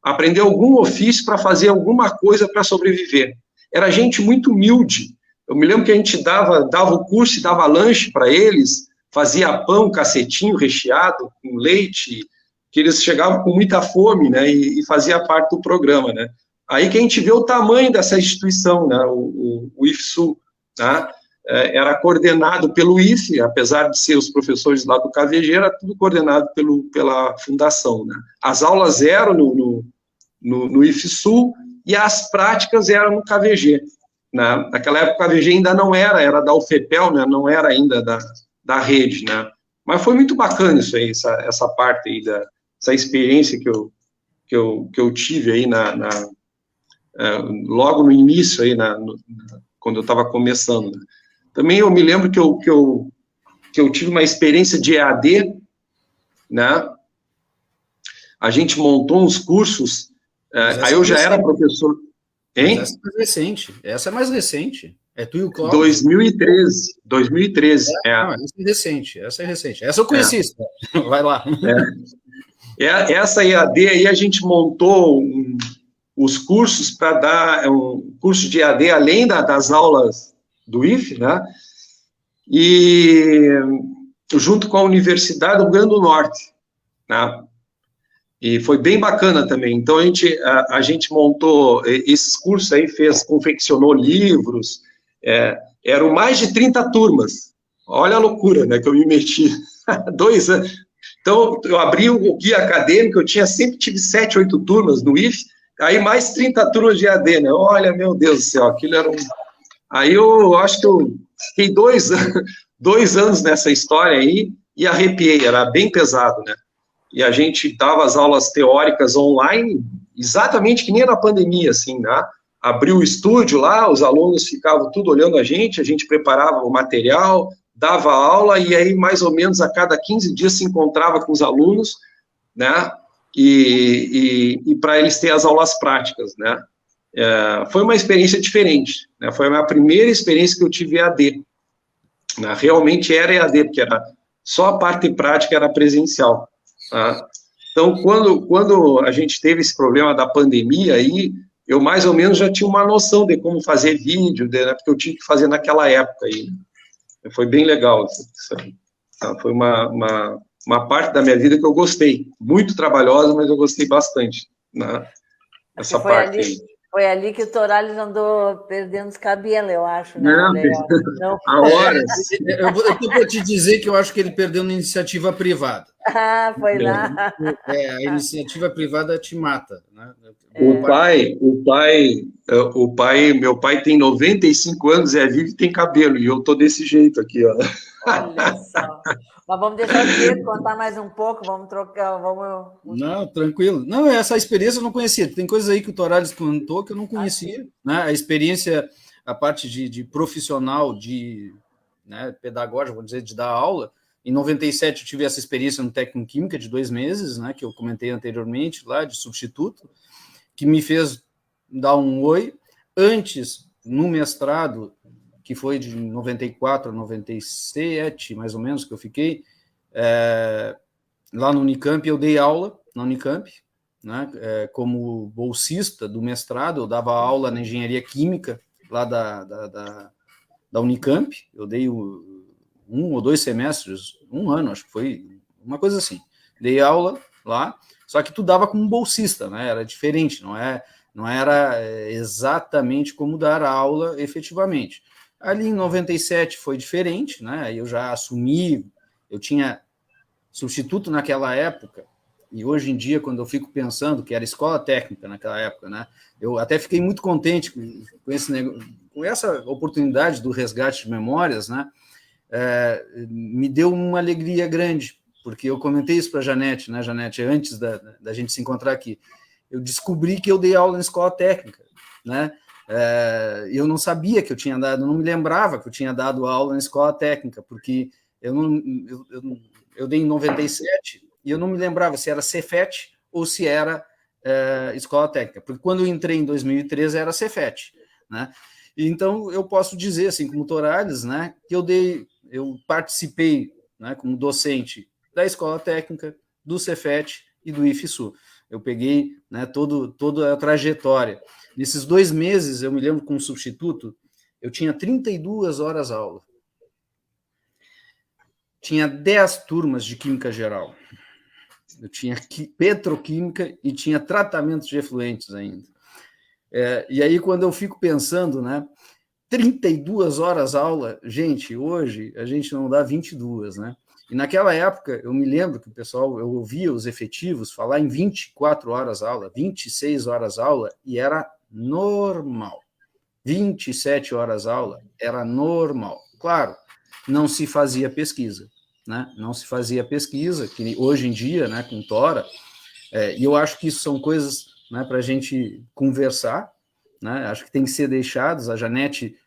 Aprender algum ofício para fazer alguma coisa para sobreviver. Era gente muito humilde. Eu me lembro que a gente dava o curso e dava lanche para eles, fazia pão, cacetinho recheado, com leite, que eles chegavam com muita fome, né, e fazia parte do programa, né. Aí que a gente vê o tamanho dessa instituição, né, o IFSU, tá? era coordenado pelo IFE, apesar de ser os professores lá do KVG, era tudo coordenado pela fundação, né? As aulas eram no IFSU e as práticas eram no KVG. Né? Naquela época, o KVG ainda não era da UFPEL, né? Não era ainda da rede, né? Mas foi muito bacana isso aí, essa parte aí, essa experiência que eu tive aí logo no início, aí quando eu estava começando. Né? Também eu me lembro que eu tive uma experiência de EAD, né? A gente montou uns cursos, aí eu já era professor. Hein? Essa é mais recente. Essa é mais recente. É tu e o Cláudio. 2013. Não, essa é recente. Essa eu conheci. Vai lá. Essa EAD aí a gente montou os cursos para dar um curso de EAD além das aulas do IFE, né? E junto com a Universidade do Rio Grande do Norte, né? E foi bem bacana também. Então, a gente montou esses cursos aí, confeccionou livros, eram mais de 30 turmas. Olha a loucura, né, que eu me meti. 2 anos. Então, eu abri o guia acadêmico, eu sempre tive 7, 8 turmas no IFE, aí mais 30 turmas de AD, né? Olha, meu Deus do céu, aquilo era um... Aí eu acho que eu fiquei 2 anos nessa história aí e arrepiei, era bem pesado, né? E a gente dava as aulas teóricas online, exatamente que nem na pandemia, assim, né? Abriu o estúdio lá, os alunos ficavam tudo olhando a gente preparava o material, dava aula, e aí mais ou menos a cada 15 dias se encontrava com os alunos, né? E para eles terem as aulas práticas, né? Foi uma experiência diferente, né? Foi a minha primeira experiência que eu tive EAD. Né? Realmente era EAD, porque era só a parte prática era presencial. Tá? Então, quando a gente teve esse problema da pandemia aí, eu mais ou menos já tinha uma noção de como fazer vídeo, né, porque eu tinha que fazer naquela época aí. Foi bem legal isso aí. Tá? Foi uma parte da minha vida que eu gostei. Muito trabalhosa, mas eu gostei bastante. Né? Essa parte aí. Foi ali que o Torales andou perdendo os cabelos, eu acho. Né? Não. A horas. Eu vou te dizer que eu acho que ele perdeu na iniciativa privada. Foi lá. A iniciativa privada te mata. Né? Meu pai tem 95 anos, vivo e tem cabelo, e eu tô desse jeito aqui, ó. Olha só. Mas vamos deixar o Diego contar mais um pouco, vamos trocar, Não, tranquilo. Não, essa experiência eu não conhecia. Tem coisas aí que o Torales contou que eu não conhecia. Né? A experiência, a parte de profissional, né, pedagógica, vou dizer, de dar aula. Em 97 eu tive essa experiência no técnico química de 2 meses, né, que eu comentei anteriormente, lá de substituto, que me fez dar um oi. Antes, no mestrado, que foi de 94 a 97, mais ou menos, que eu fiquei, lá no Unicamp, eu dei aula na Unicamp, né, como bolsista do mestrado, eu dava aula na engenharia química, lá da Unicamp, eu dei 1 ou 2 semestres, 1 ano, acho que foi, uma coisa assim, dei aula lá, só que tu dava como bolsista, né, era diferente, não era exatamente como dar aula efetivamente. Ali em 97 foi diferente, né? Eu já assumi, eu tinha substituto naquela época, e hoje em dia, quando eu fico pensando que era escola técnica naquela época, né? Eu até fiquei muito contente com essa oportunidade do resgate de memórias, né? Me deu uma alegria grande, porque eu comentei isso para a Janete, né, Janete, antes da gente se encontrar aqui. Eu descobri que eu dei aula na escola técnica, né? Eu não sabia que eu tinha dado, não me lembrava que eu tinha dado aula na escola técnica, porque eu dei em 97 e eu não me lembrava se era Cefet ou se era escola técnica, porque quando eu entrei em 2013 era Cefet, né? Então eu posso dizer, assim como o Torales, né, que eu participei, né, como docente da escola técnica, do Cefet e do IFSU. Eu peguei, né, toda a trajetória. Nesses 2 meses, eu me lembro, como substituto, eu tinha 32 horas aula. Tinha 10 turmas de química geral. Eu tinha petroquímica e tinha tratamento de efluentes ainda. E aí, quando eu fico pensando, né, 32 horas aula. Gente, hoje a gente não dá 22, né? E naquela época, eu me lembro que o pessoal, eu ouvia os efetivos falar em 24 horas aula, 26 horas aula, e era normal. 27 horas aula era normal. Claro, não se fazia pesquisa, né? Não se fazia pesquisa, que hoje em dia, né, com Tora, e eu acho que isso são coisas, né, para a gente conversar, né? Acho que tem que ser deixados. A Janete,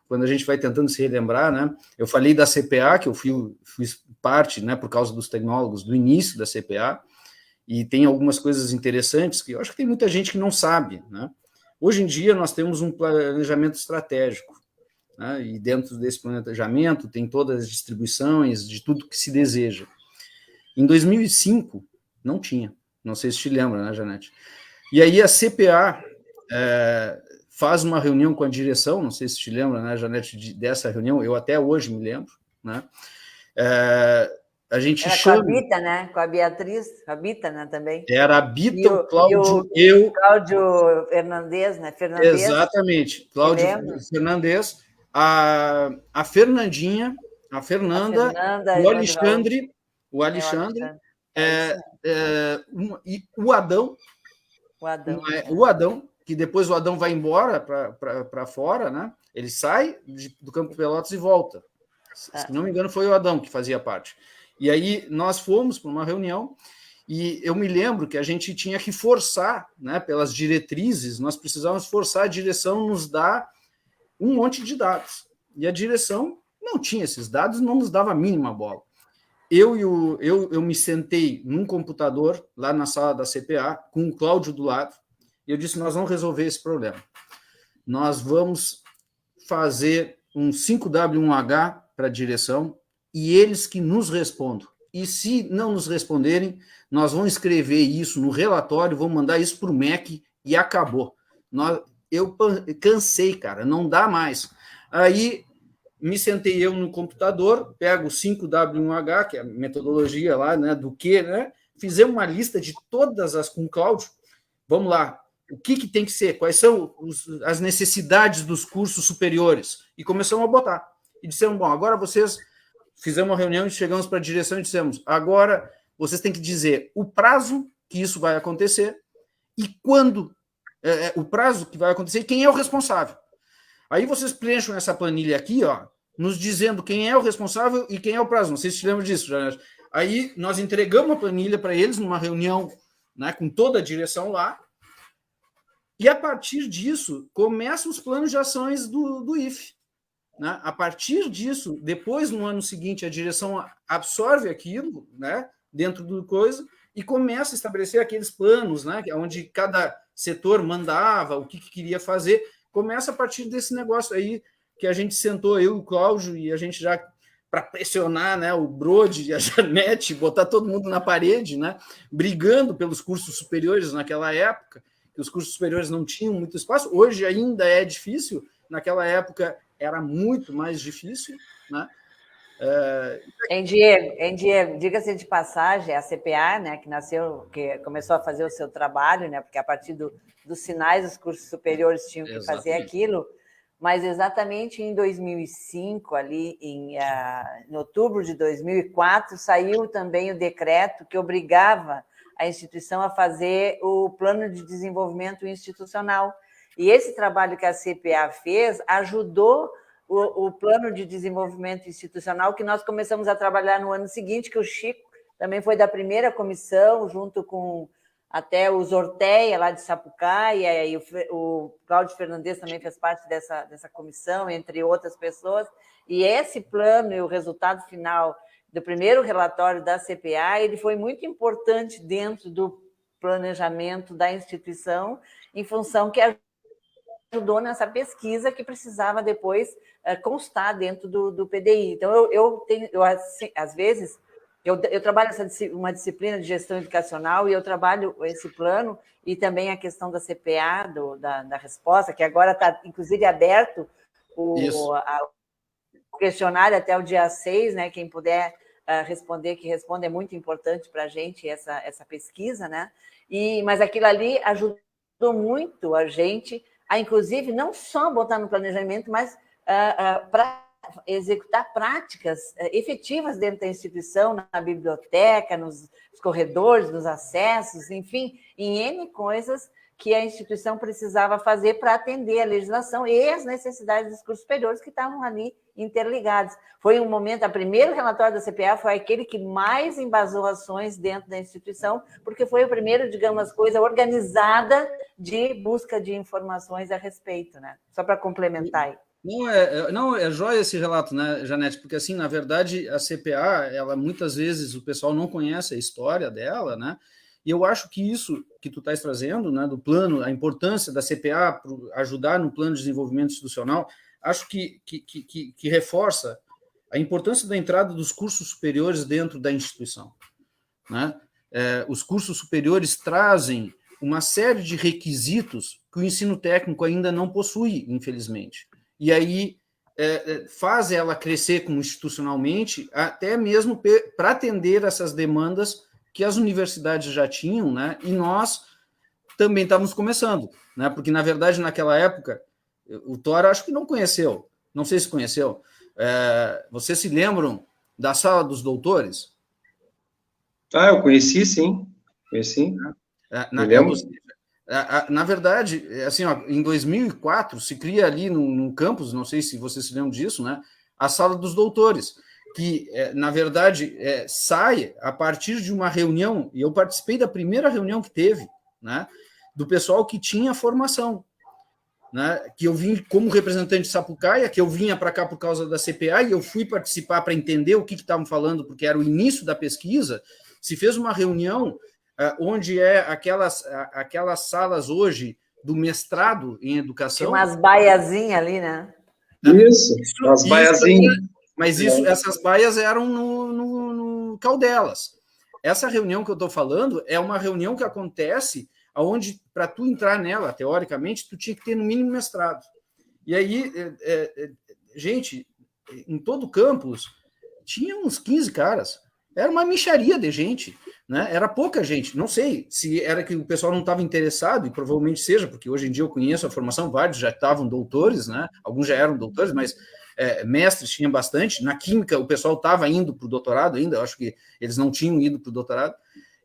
quando a gente vai tentando se relembrar, né, eu falei da CPA, que eu fiz parte, né, por causa dos tecnólogos, do início da CPA, e tem algumas coisas interessantes que eu acho que tem muita gente que não sabe, né? Hoje em dia nós temos um planejamento estratégico, né, e dentro desse planejamento tem todas as distribuições de tudo que se deseja. Em 2005, não tinha, não sei se te lembra, né, Janete? E aí a CPA faz uma reunião com a direção, não sei se te lembra, né, Janete, dessa reunião, eu até hoje me lembro, né? A gente era chama... com a Bita, né? Com a Beatriz, com a Bita, né, também. Era a Bita, o Cláudio, eu... Cláudio Fernandes, né? Fernandes, exatamente, Cláudio Fernandes, a Fernandinha, a Fernanda, o Alexandre, e o Adão, o Adão, que depois o Adão vai embora para fora, né? Ele sai do Campo Pelotas e volta. Se não me engano, foi o Adão que fazia parte. E aí nós fomos para uma reunião e eu me lembro que a gente tinha que forçar, né, pelas diretrizes, nós precisávamos forçar a direção nos dar um monte de dados. E a direção não tinha esses dados, não nos dava a mínima bola. Eu me sentei num computador, lá na sala da CPA, com o Cláudio do lado, e eu disse, nós vamos resolver esse problema. Nós vamos fazer um 5W1H para a direção, e eles que nos respondam. E se não nos responderem, nós vamos escrever isso no relatório, vamos mandar isso para o MEC e acabou. Eu cansei, cara, não dá mais. Aí me sentei eu no computador, pego o 5W1H, que é a metodologia lá, né, do que, né? Fizemos uma lista de todas as com o Cláudio. Vamos lá, o que tem que ser? Quais são as necessidades dos cursos superiores? E começamos a botar. E dissemos, bom, agora vocês... Fizemos uma reunião e chegamos para a direção e dissemos, agora vocês têm que dizer o prazo que isso vai acontecer e quando, o prazo que vai acontecer e quem é o responsável. Aí vocês preenchem essa planilha aqui, ó, nos dizendo quem é o responsável e quem é o prazo. Não sei se te lembra disso, Janete. Aí nós entregamos a planilha para eles numa reunião, né, com toda a direção lá, e a partir disso começam os planos de ações do IFE. Né? A partir disso, depois, no ano seguinte, a direção absorve aquilo, né, dentro do coisa e começa a estabelecer aqueles planos, né, onde cada setor mandava o que queria fazer. Começa a partir desse negócio aí que a gente sentou, eu e o Cláudio, e a gente já, para pressionar, né, o Brode e a Janete, botar todo mundo na parede, né, brigando pelos cursos superiores naquela época, que os cursos superiores não tinham muito espaço. Hoje ainda é difícil, naquela época era muito mais difícil, né? Diego, diga-se de passagem, a CPA, né, que começou a fazer o seu trabalho, né, porque a partir dos sinais os cursos superiores tinham que fazer aquilo, mas exatamente em 2005, ali em outubro de 2004, saiu também o decreto que obrigava a instituição a fazer o plano de desenvolvimento institucional. E esse trabalho que a CPA fez ajudou o plano de desenvolvimento institucional que nós começamos a trabalhar no ano seguinte, que o Chico também foi da primeira comissão, junto com até o Zorteia, lá de Sapucaí, e o Cláudio Fernandes também fez parte dessa comissão, entre outras pessoas. E esse plano e o resultado final do primeiro relatório da CPA, ele foi muito importante dentro do planejamento da instituição, em função que ajudou nessa pesquisa que precisava depois constar dentro do PDI. Então, assim, às vezes, eu trabalho uma disciplina de gestão educacional e eu trabalho esse plano e também a questão da CPA, da resposta, que agora está, inclusive, aberto o questionário até o dia 6, né? Quem puder responder, que responda, é muito importante para a gente essa pesquisa, né? Mas aquilo ali ajudou muito a gente a inclusive, não só botar no planejamento, mas para executar práticas efetivas dentro da instituição, na biblioteca, nos corredores, nos acessos, enfim, em N coisas que a instituição precisava fazer para atender a legislação e as necessidades dos cursos superiores que estavam ali interligados. Foi um momento, o primeiro relatório da CPA foi aquele que mais embasou ações dentro da instituição, porque foi o primeiro, digamos, coisa organizada de busca de informações a respeito, né? Só para complementar aí. Não, é jóia esse relato, né, Janete? Porque, assim, na verdade, a CPA, ela muitas vezes o pessoal não conhece a história dela, né? E eu acho que isso que tu estás trazendo, né, do plano, a importância da CPA para ajudar no plano de desenvolvimento institucional, acho que reforça a importância da entrada dos cursos superiores dentro da instituição, né? Os cursos superiores trazem uma série de requisitos que o ensino técnico ainda não possui, infelizmente. E aí faz ela crescer como institucionalmente, até mesmo para atender essas demandas que as universidades já tinham, né? E nós também estávamos começando, né? Porque, na verdade, naquela época, o Tora acho que não conheceu, não sei se conheceu. Vocês se lembram da Sala dos Doutores? Eu conheci, sim. Conheci. Na verdade, assim, ó, em 2004, se cria ali no campus, não sei se vocês se lembram disso, né? A Sala dos Doutores, que, na verdade, sai a partir de uma reunião, e eu participei da primeira reunião que teve, né, do pessoal que tinha formação, né, que eu vim como representante de Sapucaia, que eu vinha para cá por causa da CPA, e eu fui participar para entender o que estavam falando, porque era o início da pesquisa. Se fez uma reunião onde aquelas salas hoje do mestrado em educação... Tinha umas baiazinhas ali, né? Isso, as baiazinhas. Mas essas baias eram no Caldelas. Essa reunião que eu estou falando é uma reunião que acontece onde, para tu entrar nela, teoricamente, tu tinha que ter no mínimo mestrado. E aí, gente, em todo o campus, tinha uns 15 caras. Era uma mixaria de gente, né? Era pouca gente. Não sei se era que o pessoal não estava interessado, e provavelmente seja, porque hoje em dia eu conheço a formação, vários já estavam doutores, né? Alguns já eram doutores, mas... mestres tinha bastante, na química o pessoal estava indo para o doutorado ainda, eu acho que eles não tinham ido para o doutorado,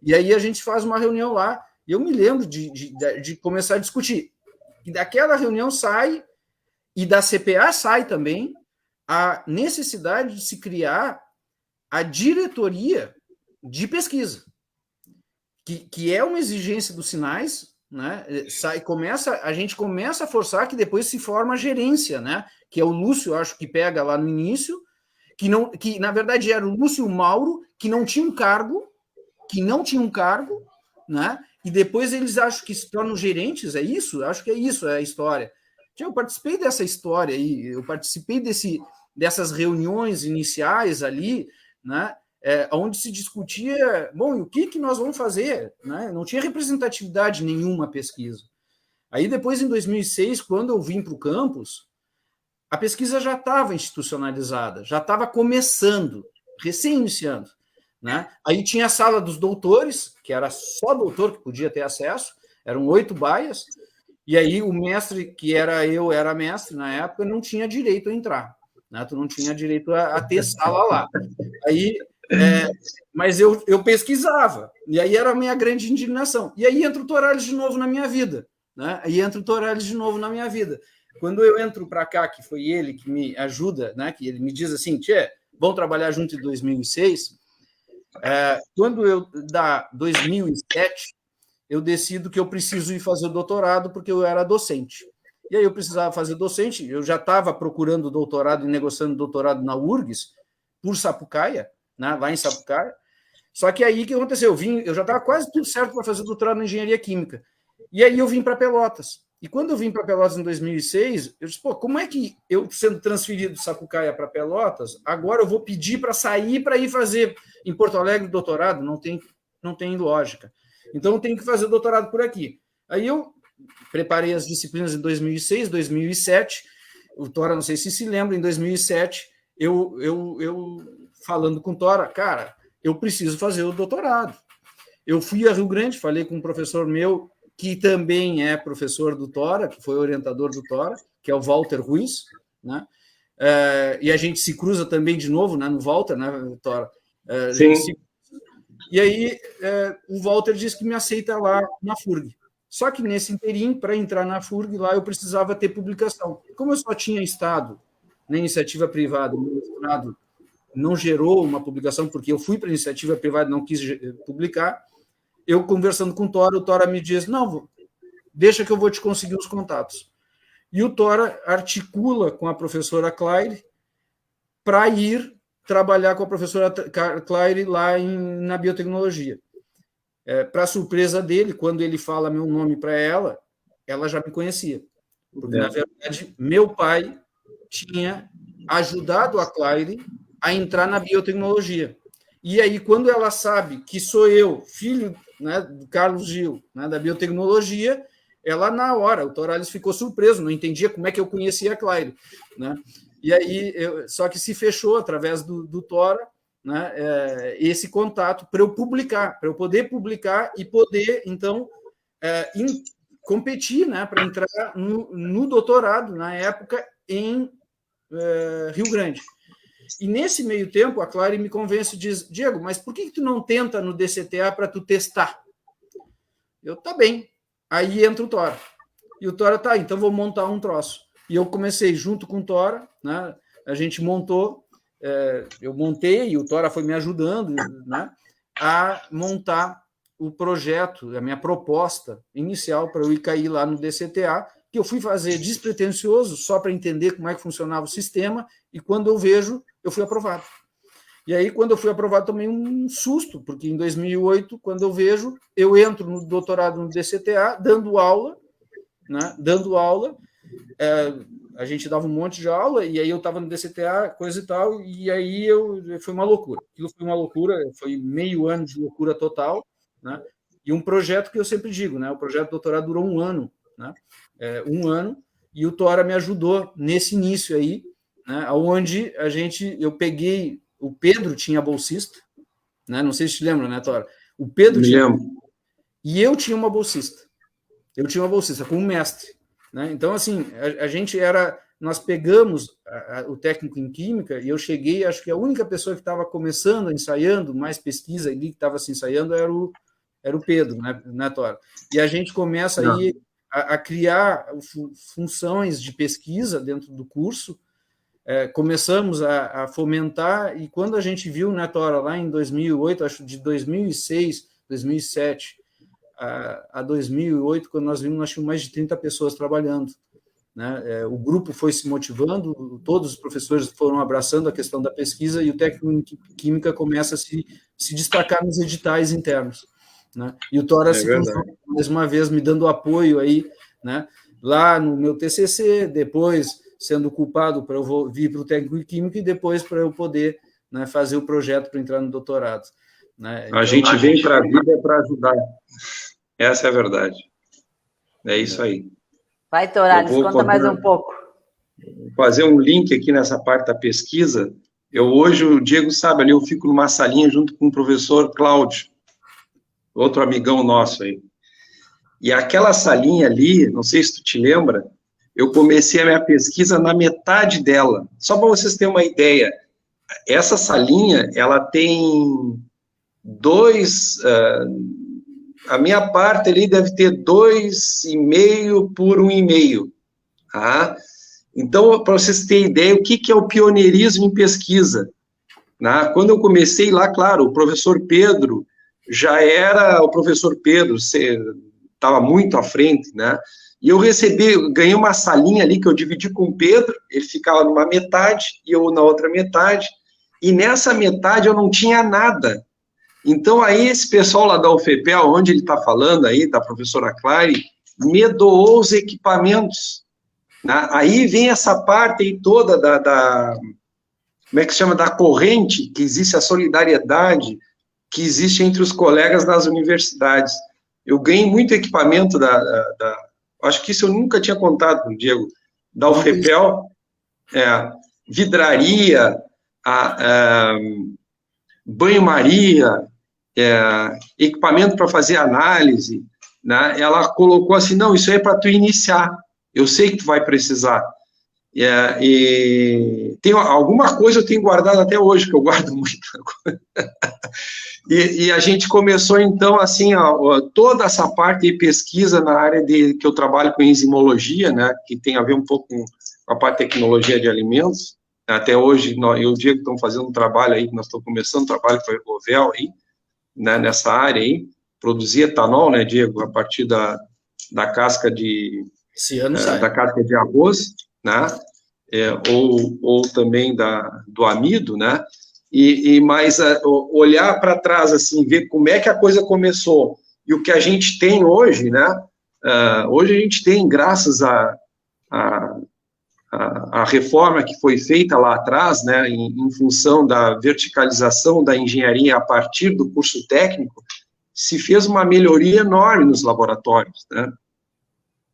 e aí a gente faz uma reunião lá, e eu me lembro de começar a discutir, e daquela reunião sai, e da CPA sai também, a necessidade de se criar a diretoria de pesquisa, que é uma exigência dos sinais, né? A gente começa a forçar que depois se forma a gerência, né? Que é o Lúcio, acho que pega lá no início, que na verdade era o Lúcio e o Mauro, que não tinham um cargo, né? E depois eles acho que se tornam gerentes, é isso? Acho que é isso, é a história. Eu participei dessa história aí, eu participei dessas reuniões iniciais ali, né? Onde se discutia, bom, e o que nós vamos fazer? Né? Não tinha representatividade nenhuma a pesquisa. Aí depois, em 2006, quando eu vim para o campus, a pesquisa já estava institucionalizada, já estava começando, recém-iniciando, né? Aí tinha a Sala dos Doutores, que era só doutor que podia ter acesso, eram 8 baias, e aí o mestre, que era mestre na época, não tinha direito a entrar, né? Tu não tinha direito a ter sala lá. Aí... mas eu pesquisava, e aí era a minha grande indignação. E aí entra o Torales de novo na minha vida, né? Quando eu entro para cá, que foi ele que me ajuda, né? Que ele me diz assim, tchê, vamos trabalhar junto em 2006. Quando eu dá 2007, eu decido que eu preciso ir fazer o doutorado, porque eu era docente. E aí eu precisava fazer docente, eu já estava procurando doutorado e negociando doutorado na URGS, por Sapucaia, né, lá em Sapucaia. Só que aí o que aconteceu? Eu já estava quase tudo certo para fazer doutorado na engenharia química. E aí eu vim para Pelotas. E quando eu vim para Pelotas em 2006, eu disse, como é que eu, sendo transferido de Sapucaia para Pelotas, agora eu vou pedir para sair para ir fazer em Porto Alegre doutorado? Não tem lógica. Então eu tenho que fazer doutorado por aqui. Aí eu preparei as disciplinas em 2006, 2007. O Tora, não sei se lembra, em 2007, eu falando com o Tora, cara, eu preciso fazer o doutorado. Eu fui a Rio Grande, falei com um professor meu que também é professor do Tora, que foi orientador do Tora, que é o Walter Ruiz, né? E a gente se cruza também de novo, né, no Walter, né, Tora? Sim. E aí o Walter disse que me aceita lá na FURG. Só que nesse interim, para entrar na FURG, lá eu precisava ter publicação. Como eu só tinha estado na iniciativa privada, o mestrado não gerou uma publicação, porque eu fui para a iniciativa privada e não quis publicar, eu conversando com o Tora me diz, não, deixa que eu vou te conseguir os contatos. E o Tora articula com a professora Claire para ir trabalhar com a professora Claire lá na biotecnologia. Para surpresa dele, quando ele fala meu nome para ela, ela já me conhecia. Porque, na verdade, meu pai tinha ajudado a Claire a entrar na biotecnologia. E aí, quando ela sabe que sou eu, filho, né, do Carlos Gil, né, da biotecnologia, ela, na hora, o Torales ficou surpreso, não entendia como é que eu conhecia a Claire, né? E aí, só que se fechou através do Tora, né, esse contato para eu publicar, para eu poder publicar e poder, então, competir, né, para entrar no doutorado, na época, em Rio Grande. E nesse meio tempo, a Claire me convence e diz, Diego, mas por que tu não tenta no DCTA para tu testar? Eu, tá bem. Aí entra o Tora. E o Tora, tá, então vou montar um troço. E eu comecei junto com o Tora, né, a gente montou, eu montei e o Tora foi me ajudando, né, a montar o projeto, a minha proposta inicial para eu ir cair lá no DCTA, que eu fui fazer despretensioso, só para entender como é que funcionava o sistema, e quando eu vejo, eu fui aprovado. E aí, quando eu fui aprovado, tomei um susto, porque em 2008, quando eu vejo, eu entro no doutorado no DCTA, dando aula, né, a gente dava um monte de aula, e aí eu estava no DCTA, coisa e tal, e aí foi uma loucura. Aquilo foi uma loucura, foi meio ano de loucura total, né, e um projeto que eu sempre digo, né, o projeto do doutorado durou um ano, né, e o Tora me ajudou nesse início aí, né, onde eu peguei, o Pedro tinha bolsista, né, não sei se te lembra, né, Tora? O Pedro tinha, e eu tinha uma bolsista, com um mestre, né? Então, assim, nós pegamos o técnico em química, e eu cheguei, acho que a única pessoa que estava começando, ensaiando, mais pesquisa ali, que estava se ensaiando, era o Pedro, né, Tora? E a gente começa aí a criar funções de pesquisa dentro do curso, começamos a fomentar, e quando a gente viu, né, Tora, lá em 2008, acho de 2006, 2007, a 2008, quando nós vimos, nós tínhamos mais de 30 pessoas trabalhando, né? O grupo foi se motivando, todos os professores foram abraçando a questão da pesquisa, e o técnico em química começa a se destacar nos editais internos, né? E o Tora mais uma vez me dando apoio aí, né, lá no meu TCC, depois sendo culpado para eu vir para o técnico em química e depois para eu poder, né, fazer o projeto para entrar no doutorado, né? Então, a gente vem para a vida para ajudar. Essa é a verdade. É isso aí. Vai, Torales, conta mais um pouco. Vou fazer um link aqui nessa parte da pesquisa. Hoje, o Diego sabe, ali eu fico numa salinha junto com o professor Cláudio, outro amigão nosso aí. E aquela salinha ali, não sei se tu te lembra, eu comecei a minha pesquisa na metade dela. Só para vocês terem uma ideia, essa salinha, ela tem a minha parte ali deve ter 2,5 por 1,5. Tá? Então, para vocês terem ideia, o que é o pioneirismo em pesquisa? Né? Quando eu comecei lá, claro, o professor Pedro o professor Pedro estava muito à frente, né? E eu ganhei uma salinha ali que eu dividi com o Pedro, ele ficava numa metade e eu na outra metade, e nessa metade eu não tinha nada. Então, aí, esse pessoal lá da UFPEL, onde ele está falando aí, da professora Claire, me doou os equipamentos. Né? Aí vem essa parte aí toda como é que se chama? Da corrente, que existe a solidariedade, que existe entre os colegas das universidades. Eu ganhei muito equipamento acho que isso eu nunca tinha contado com o Diego, da UFPEL, vidraria, banho-maria, equipamento para fazer análise, né, ela colocou assim, não, isso aí é para tu iniciar, eu sei que tu vai precisar. E tem alguma coisa eu tenho guardado até hoje, que eu guardo muita coisa. E a gente começou, então, assim, toda essa parte de pesquisa na área que eu trabalho com enzimologia, né, que tem a ver um pouco com a parte de tecnologia de alimentos. Até hoje, eu e o Diego estamos fazendo um trabalho aí, nós estamos começando um trabalho com a Ecovel aí, né, nessa área aí, produzir etanol, né, Diego, a partir da casca da casca de arroz, né, ou também do amido, né, mas olhar para trás, assim, ver como é que a coisa começou e o que a gente tem hoje, né, hoje a gente tem, graças a reforma que foi feita lá atrás, né, em função da verticalização da engenharia a partir do curso técnico, se fez uma melhoria enorme nos laboratórios, né?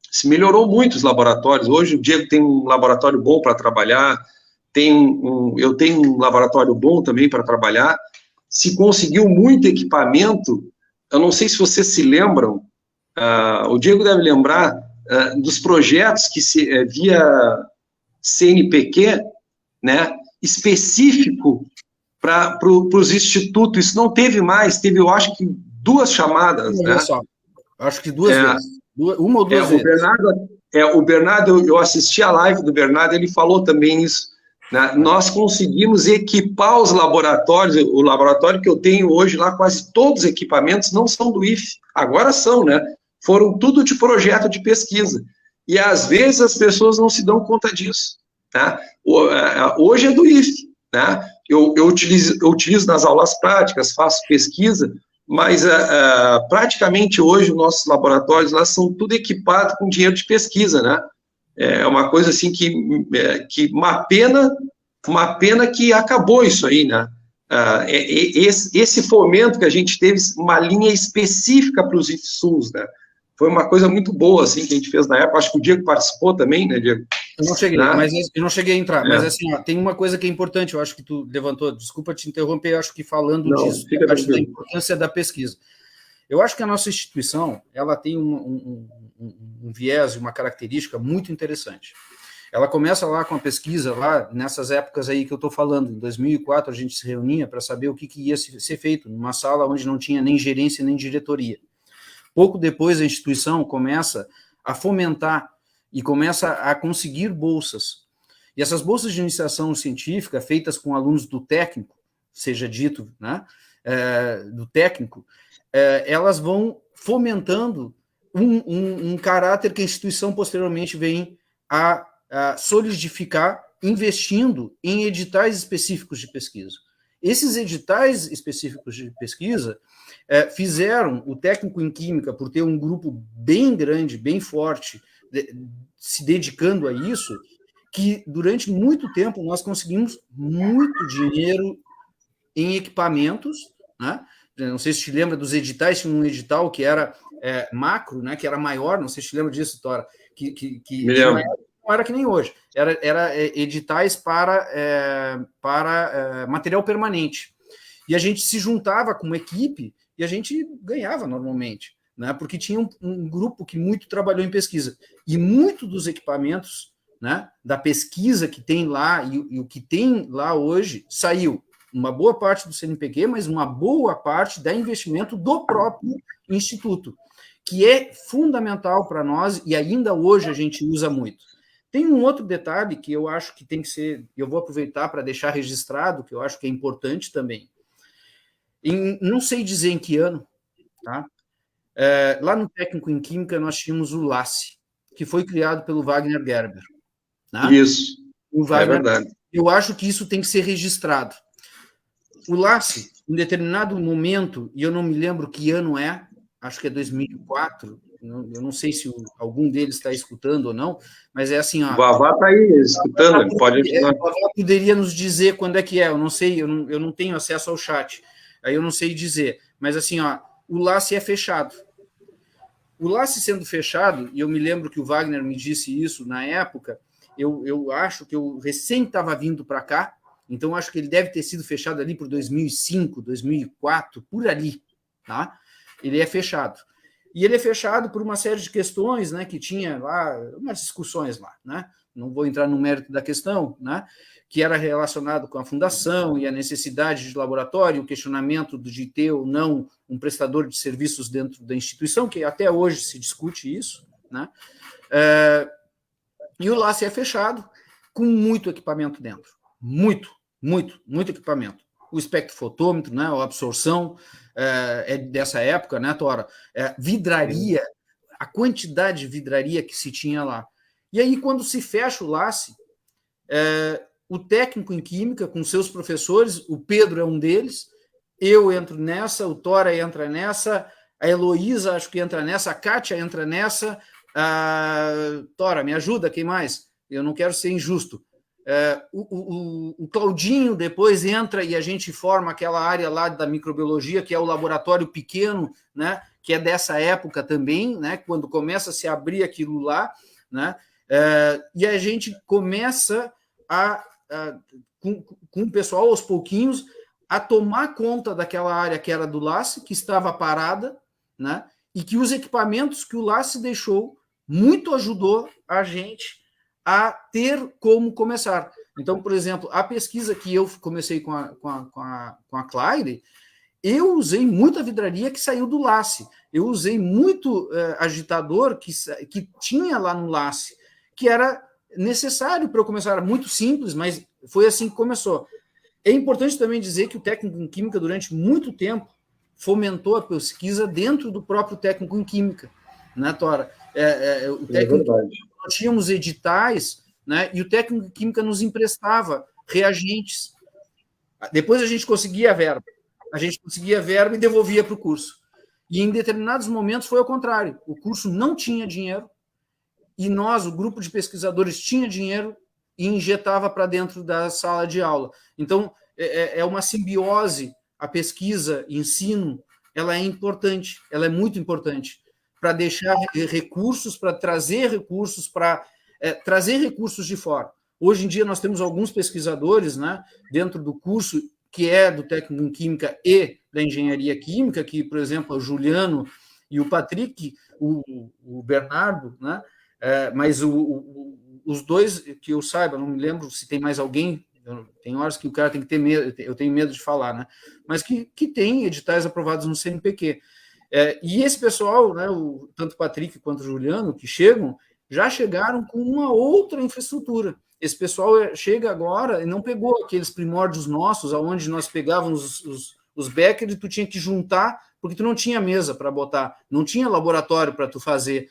Se melhorou muito os laboratórios. Hoje o Diego tem um laboratório bom para trabalhar, eu tenho um laboratório bom também para trabalhar. Se conseguiu muito equipamento, eu não sei se vocês se lembram, o Diego deve lembrar dos projetos que via CNPq, né, específico para os institutos. Isso não teve mais, teve, eu acho que 2 chamadas, né? Só. Acho que 2 vezes. Uma ou duas vezes. O Bernardo, eu assisti a live do Bernardo, ele falou também isso, né? Nós conseguimos equipar os laboratórios, o laboratório que eu tenho hoje lá, quase todos os equipamentos não são do IFE, agora são, né? Foram tudo de projeto de pesquisa. E, às vezes, as pessoas não se dão conta disso, né? Hoje é do IFE, né? Eu utilizo nas aulas práticas, faço pesquisa, mas praticamente hoje os nossos laboratórios lá são tudo equipados com dinheiro de pesquisa, né? É uma coisa assim que uma pena que acabou isso aí, né? Esse fomento que a gente teve, uma linha específica para os IFSUs, né? Foi uma coisa muito boa, assim, que a gente fez na época. Acho que o Diego participou também, né, Diego? Eu não cheguei a entrar, mas assim, tem uma coisa que é importante, eu acho que tu levantou, desculpa te interromper, eu acho que falando disso, a parte da importância da pesquisa. Eu acho que a nossa instituição, ela tem um viés, uma característica muito interessante. Ela começa lá com a pesquisa, lá nessas épocas aí que eu estou falando, em 2004 a gente se reunia para saber o que ia ser feito, numa sala onde não tinha nem gerência nem diretoria. Pouco depois a instituição começa a fomentar e começa a conseguir bolsas. E essas bolsas de iniciação científica, feitas com alunos do técnico, seja dito, né, do técnico, elas vão fomentando um caráter que a instituição posteriormente vem a solidificar, investindo em editais específicos de pesquisa. Esses editais específicos de pesquisa fizeram o técnico em química, por ter um grupo bem grande, bem forte, se dedicando a isso, que durante muito tempo nós conseguimos muito dinheiro em equipamentos, né? Não sei se te lembra dos editais, tinha um edital que era macro, né? Que era maior, não sei se te lembra disso, Tora, que não era que nem hoje, era editais para material permanente. E a gente se juntava com uma equipe e a gente ganhava normalmente, né? Porque tinha um grupo que muito trabalhou em pesquisa. E muito dos equipamentos, né, da pesquisa que tem lá e o que tem lá hoje saiu. Uma boa parte do CNPq, mas uma boa parte da investimento do próprio instituto, que é fundamental para nós e ainda hoje a gente usa muito. Tem um outro detalhe que eu acho que tem que ser, eu vou aproveitar para deixar registrado, que eu acho que é importante também. Não sei dizer em que ano, tá? Lá no técnico em química nós tínhamos o LACE, que foi criado pelo Wagner Gerber. Né? Isso, é verdade. Eu acho que isso tem que ser registrado. O LACE, em determinado momento, e eu não me lembro que ano acho que é 2004, eu não sei se algum deles está escutando ou não, mas é assim... O Vavá está aí escutando, ele pode ajudar. O Vavá poderia nos dizer quando é que é, eu não sei, eu não tenho acesso ao chat, aí eu não sei dizer, mas assim, o LACE é fechado. O LACE sendo fechado, e eu me lembro que o Wagner me disse isso na época, eu acho que eu recém estava vindo para cá, então acho que ele deve ter sido fechado ali por 2005, 2004, por ali, tá? Ele é fechado. E ele é fechado por uma série de questões, né, que tinha lá, umas discussões lá, né, não vou entrar no mérito da questão, né, que era relacionado com a fundação e a necessidade de laboratório, o questionamento de ter ou não um prestador de serviços dentro da instituição, que até hoje se discute isso, né, e o LACE é fechado com muito equipamento dentro, muito equipamento. O espectrofotômetro, né, a absorção é dessa época, né, Tora? Vidraria, a quantidade de vidraria que se tinha lá. E aí, quando se fecha o LACE, o técnico em química, com seus professores, o Pedro é um deles, eu entro nessa, o Tora entra nessa, a Heloísa acho que entra nessa, a Kátia entra nessa, Tora, me ajuda, quem mais? Eu não quero ser injusto. O Claudinho depois entra e a gente forma aquela área lá da microbiologia, que é o laboratório pequeno, né, que é dessa época também, né, quando começa a se abrir aquilo lá, né, e a gente começa com o pessoal, aos pouquinhos, a tomar conta daquela área que era do LACE, que estava parada, né, e que os equipamentos que o LACE deixou muito ajudou a gente a ter como começar. Então, por exemplo, a pesquisa que eu comecei com a Claire, eu usei muita vidraria que saiu do LACE, eu usei muito agitador que tinha lá no LACE, que era necessário para eu começar, era muito simples, mas foi assim que começou. É importante também dizer que o técnico em química, durante muito tempo, fomentou a pesquisa dentro do próprio técnico em química, né, Tora? O técnico, nós tínhamos editais, né, e o técnico em química nos emprestava reagentes. Depois a gente conseguia a verba. E devolvia para o curso. E em determinados momentos foi ao contrário. O curso não tinha dinheiro e nós, o grupo de pesquisadores, tinha dinheiro e injetava para dentro da sala de aula. Então, é uma simbiose. A pesquisa, ensino, ela é importante, ela é muito importante para deixar recursos, para trazer recursos, trazer recursos de fora. Hoje em dia nós temos alguns pesquisadores, né, dentro do curso, que é do técnico em química e da engenharia química, que, por exemplo, o Juliano e o Patrick, o Bernardo, né, mas os dois, que eu saiba, não me lembro se tem mais alguém, tem horas que o cara tem que ter medo, eu tenho medo de falar, né, mas que tem editais aprovados no CNPq. E esse pessoal, né, tanto o Patrick quanto o Juliano, que já chegaram com uma outra infraestrutura. Esse pessoal chega agora e não pegou aqueles primórdios nossos, onde nós pegávamos os Becker e tu tinha que juntar, porque tu não tinha mesa para botar, não tinha laboratório para tu fazer,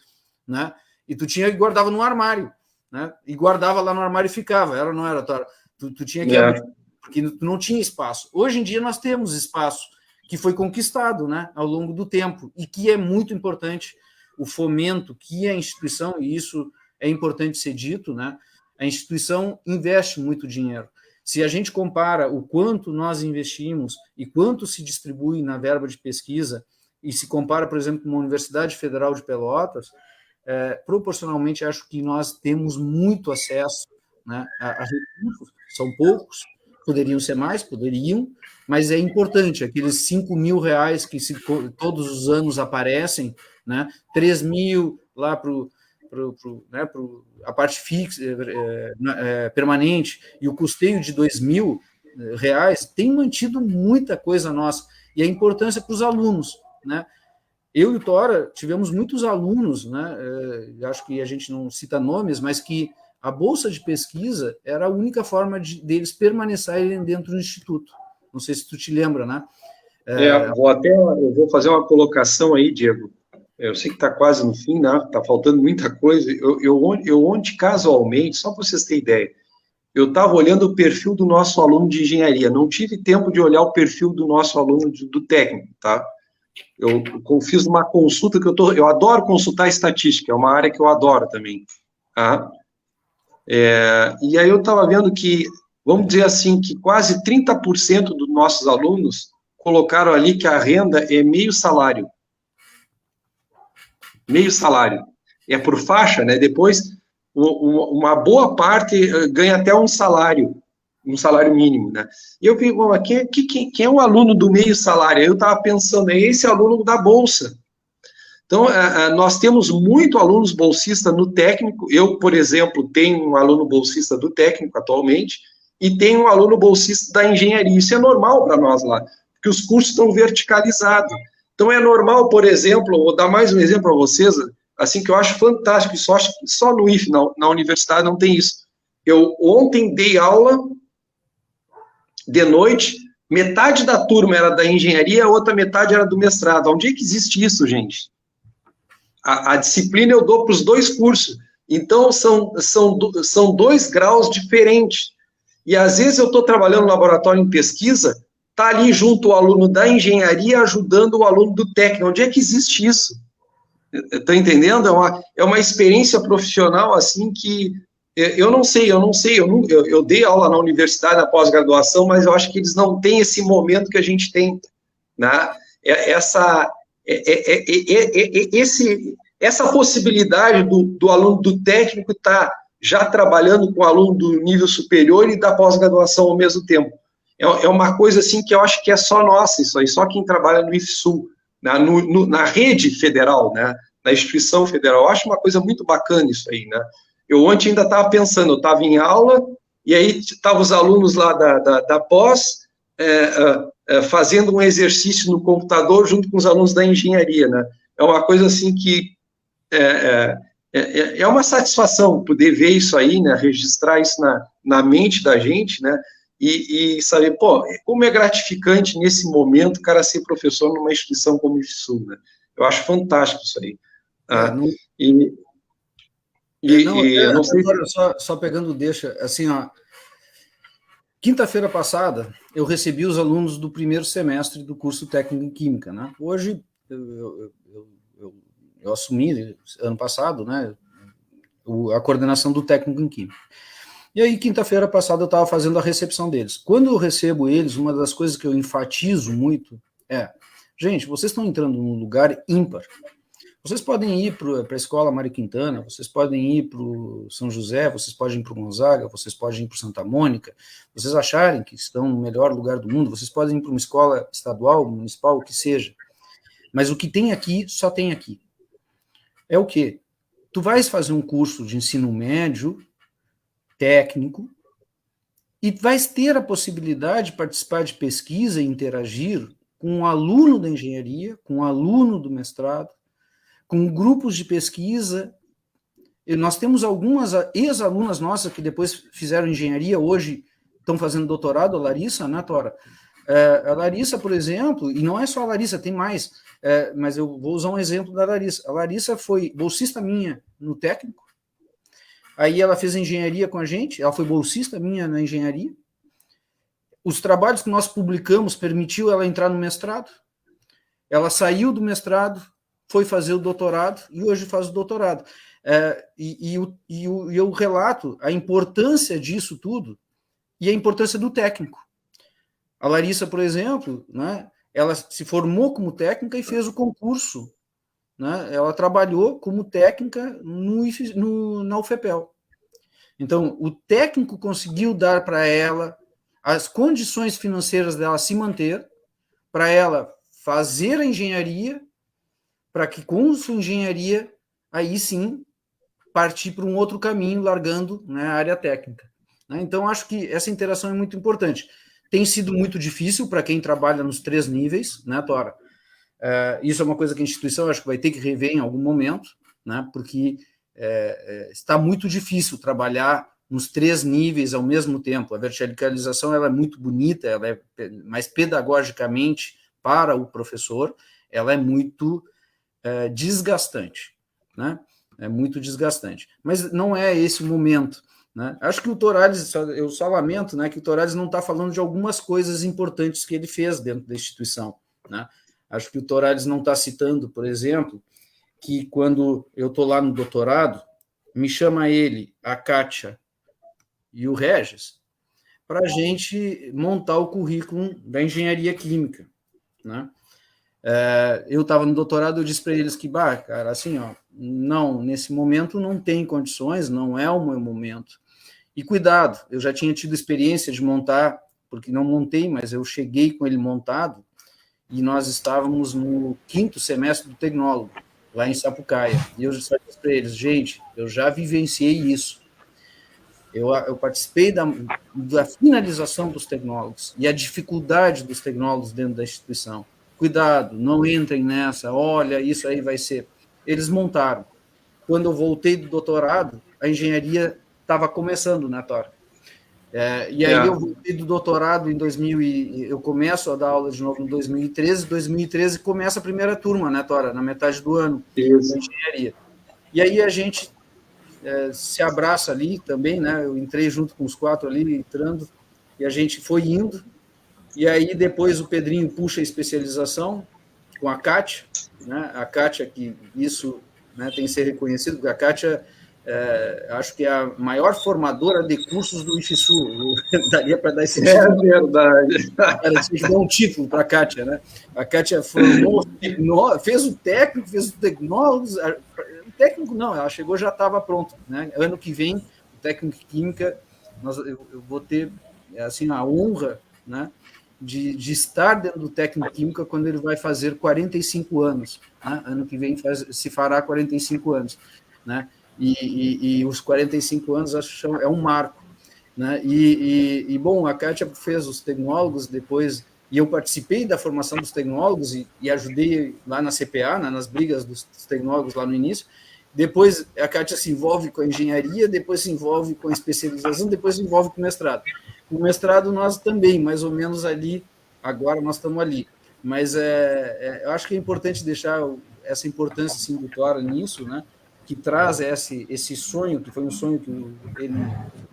né? E tu tinha que guardava no armário, né? E guardava lá no armário e ficava, não era, Tora? Tu tinha que abrir, porque tu não tinha espaço. Hoje em dia nós temos espaço, que foi conquistado, né, ao longo do tempo, e que é muito importante o fomento que a instituição, e isso é importante ser dito, né, a instituição investe muito dinheiro. Se a gente compara o quanto nós investimos e quanto se distribui na verba de pesquisa, e se compara, por exemplo, com uma Universidade Federal de Pelotas, proporcionalmente acho que nós temos muito acesso, né, a recursos, são poucos, poderiam ser mais, mas é importante, aqueles R$5.000 que todos os anos aparecem, né, 3.000 lá para a parte fixa, permanente, e o custeio de R$2.000 tem mantido muita coisa nossa, e a importância para os alunos, né? Eu e o Tora tivemos muitos alunos, né, acho que a gente não cita nomes, mas que a bolsa de pesquisa era a única forma deles permanecerem dentro do instituto. Não sei se tu te lembra, né? Eu vou fazer uma colocação aí, Diego. Eu sei que está quase no fim, né? Está faltando muita coisa. Eu ontem, casualmente, só para vocês terem ideia, eu estava olhando o perfil do nosso aluno de engenharia. Não tive tempo de olhar o perfil do nosso aluno do técnico, tá? Eu fiz uma consulta que eu adoro consultar estatística, é uma área que eu adoro também, tá? E aí eu estava vendo que, vamos dizer assim, que quase 30% dos nossos alunos colocaram ali que a renda é meio salário. Meio salário. É por faixa, né? Depois, uma boa parte ganha até um salário mínimo, né? E eu fico, quem é o aluno do meio salário? Aí eu estava pensando, é esse aluno da Bolsa. Então, nós temos muito alunos bolsistas no técnico. Eu, por exemplo, tenho um aluno bolsista do técnico atualmente e tenho um aluno bolsista da engenharia. Isso é normal para nós lá, porque os cursos estão verticalizados. Então, é normal, por exemplo, vou dar mais um exemplo para vocês, assim, que eu acho fantástico, isso acho que só no IF, na universidade, não tem isso. Eu ontem dei aula de noite, metade da turma era da engenharia, a outra metade era do mestrado. Onde é que existe isso, gente? A disciplina eu dou para os dois cursos. Então, são 2 graus diferentes. E, às vezes, eu estou trabalhando no laboratório em pesquisa, está ali junto o aluno da engenharia ajudando o aluno do técnico. Onde é que existe isso? Está entendendo? É uma experiência profissional, assim, que eu não sei. Eu dei aula na universidade, na pós-graduação, mas eu acho que eles não têm esse momento que a gente tem, né? Essa possibilidade do aluno do técnico estar já trabalhando com o aluno do nível superior e da pós-graduação ao mesmo tempo. É uma coisa assim que eu acho que é só nossa, isso aí, só quem trabalha no IFSU, na rede federal, né, na instituição federal. Eu acho uma coisa muito bacana isso aí, né? Eu ontem ainda estava pensando, eu estava em aula, e aí estavam os alunos lá da pós, fazendo um exercício no computador junto com os alunos da engenharia, né? É uma coisa assim que é uma satisfação poder ver isso aí, né? Registrar isso na mente da gente, né? E saber, pô, como é gratificante nesse momento o cara ser professor numa instituição como o IFSU, né? Eu acho fantástico isso aí. Eu não sei só pegando deixa, assim, ó, quinta-feira passada, eu recebi os alunos do primeiro semestre do curso técnico em Química, né? Hoje, eu assumi, ano passado, né, a coordenação do técnico em Química. E aí, quinta-feira passada, eu estava fazendo a recepção deles. Quando eu recebo eles, uma das coisas que eu enfatizo muito é, gente, vocês estão entrando num lugar ímpar. Vocês podem ir para a Escola Mário Quintana, vocês podem ir para o São José, vocês podem ir para o Gonzaga, vocês podem ir para Santa Mônica, vocês acharem que estão no melhor lugar do mundo, vocês podem ir para uma escola estadual, municipal, o que seja. Mas o que tem aqui, só tem aqui. É o quê? Tu vais fazer um curso de ensino médio, técnico, e vais ter a possibilidade de participar de pesquisa e interagir com um aluno da engenharia, com um aluno do mestrado, com grupos de pesquisa. E nós temos algumas ex-alunas nossas que depois fizeram engenharia, hoje estão fazendo doutorado, a Larissa, né, Tora? A Larissa, por exemplo, e não é só a Larissa, tem mais, mas eu vou usar um exemplo da Larissa. A Larissa foi bolsista minha no técnico, aí ela fez engenharia com a gente, ela foi bolsista minha na engenharia, os trabalhos que nós publicamos permitiu ela entrar no mestrado, ela saiu do mestrado, foi fazer o doutorado, e hoje faz o doutorado. Eu relato a importância disso tudo, e a importância do técnico. A Larissa, por exemplo, né, ela se formou como técnica e fez o concurso, né, ela trabalhou como técnica na UFPEL. Então, o técnico conseguiu dar para ela as condições financeiras dela se manter, para ela fazer a engenharia, para que com sua engenharia, aí sim, partir para um outro caminho, largando, né, a área técnica. Então, acho que essa interação é muito importante. Tem sido muito difícil para quem trabalha nos 3 níveis, né, Tora? Isso é uma coisa que a instituição acho que vai ter que rever em algum momento, né, porque está muito difícil trabalhar nos 3 níveis ao mesmo tempo. A verticalização ela é muito bonita, ela é mais pedagogicamente para o professor, ela é muito desgastante, né? É muito desgastante. Mas não é esse o momento, né? Acho que o Torales, eu só lamento, né, que o Torales não está falando de algumas coisas importantes que ele fez dentro da instituição, né? Acho que o Torales não está citando, por exemplo, que quando eu estou lá no doutorado, me chama ele, a Kátia e o Regis, para a gente montar o currículo da engenharia química, né? Eu estava no doutorado, eu disse para eles que, cara, assim, ó, não, nesse momento não tem condições, não é o meu momento. E cuidado, eu já tinha tido experiência de montar, porque não montei, mas eu cheguei com ele montado, e nós estávamos no 5º semestre do tecnólogo. lá em Sapucaia. E eu já disse para eles, gente, eu já vivenciei isso. Eu participei da finalização dos tecnólogos e a dificuldade dos tecnólogos dentro da instituição. Cuidado, não entrem nessa, olha, isso aí vai ser... Eles montaram. Quando eu voltei do doutorado, a engenharia estava começando na Tora. E aí eu voltei do doutorado em 2000 eu começo a dar aula de novo em 2013. 2013 começa a primeira turma, né, Tora? Na metade do ano da engenharia. E aí a gente se abraça ali também, né? Eu entrei junto com os 4 ali, entrando, e a gente foi indo. E aí depois o Pedrinho puxa a especialização com a Kátia, né? A Kátia, que isso, né, tem que ser reconhecido, porque a Kátia... acho que é a maior formadora de cursos do IFSU. Daria para dar esse título. É verdade. Tinha que dar um título para a Kátia, né? A Kátia formou, fez o técnico, fez o tecnólogo. O técnico não, ela chegou, já estava pronto, né? Ano que vem, o técnico de química, eu vou ter assim, a honra, né, de estar dentro do técnico de química quando ele vai fazer 45 anos. Né? Ano que vem se fará 45 anos, né? E os 45 anos acho que é um marco, né? Bom, a Kátia fez os tecnólogos depois, e eu participei da formação dos tecnólogos e ajudei lá na CPA, né, nas brigas dos tecnólogos lá no início. Depois a Kátia se envolve com a engenharia, depois se envolve com a especialização, depois se envolve com o mestrado. Com o mestrado nós também, mais ou menos ali, agora nós estamos ali. Mas eu acho que é importante deixar essa importância assim, do Tora nisso, né? Que traz esse sonho, que foi um sonho que ele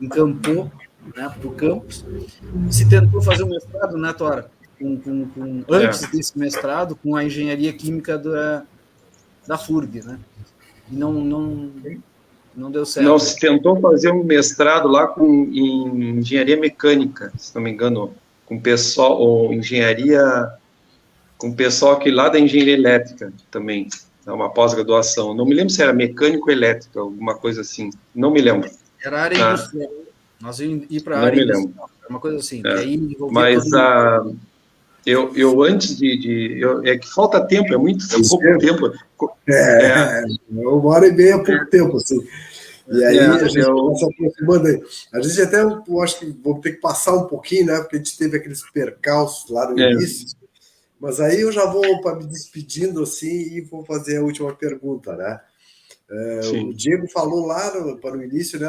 encampou, né, para o campus. Se tentou fazer um mestrado, né, Tora? Antes desse mestrado, com a engenharia química da FURG, né? E não deu certo. Não, se tentou fazer um mestrado lá em engenharia mecânica, se não me engano, com pessoal, ou engenharia, com pessoal aqui lá da engenharia elétrica também. É uma pós-graduação. Não me lembro se era mecânico ou elétrica, alguma coisa assim. Não me lembro. Era área industrial. Nós íamos ir para a área industrial. Uma coisa assim. Mas eu antes é que falta tempo, é pouco tempo. 1h30 é pouco tempo, assim. E aí a gente está se aproximando aí. A gente até, eu acho que vou ter que passar um pouquinho, né? Porque a gente teve aqueles percalços lá no início. Mas aí eu já vou para me despedindo assim e vou fazer a última pergunta, né? O Diego falou lá para o início, né?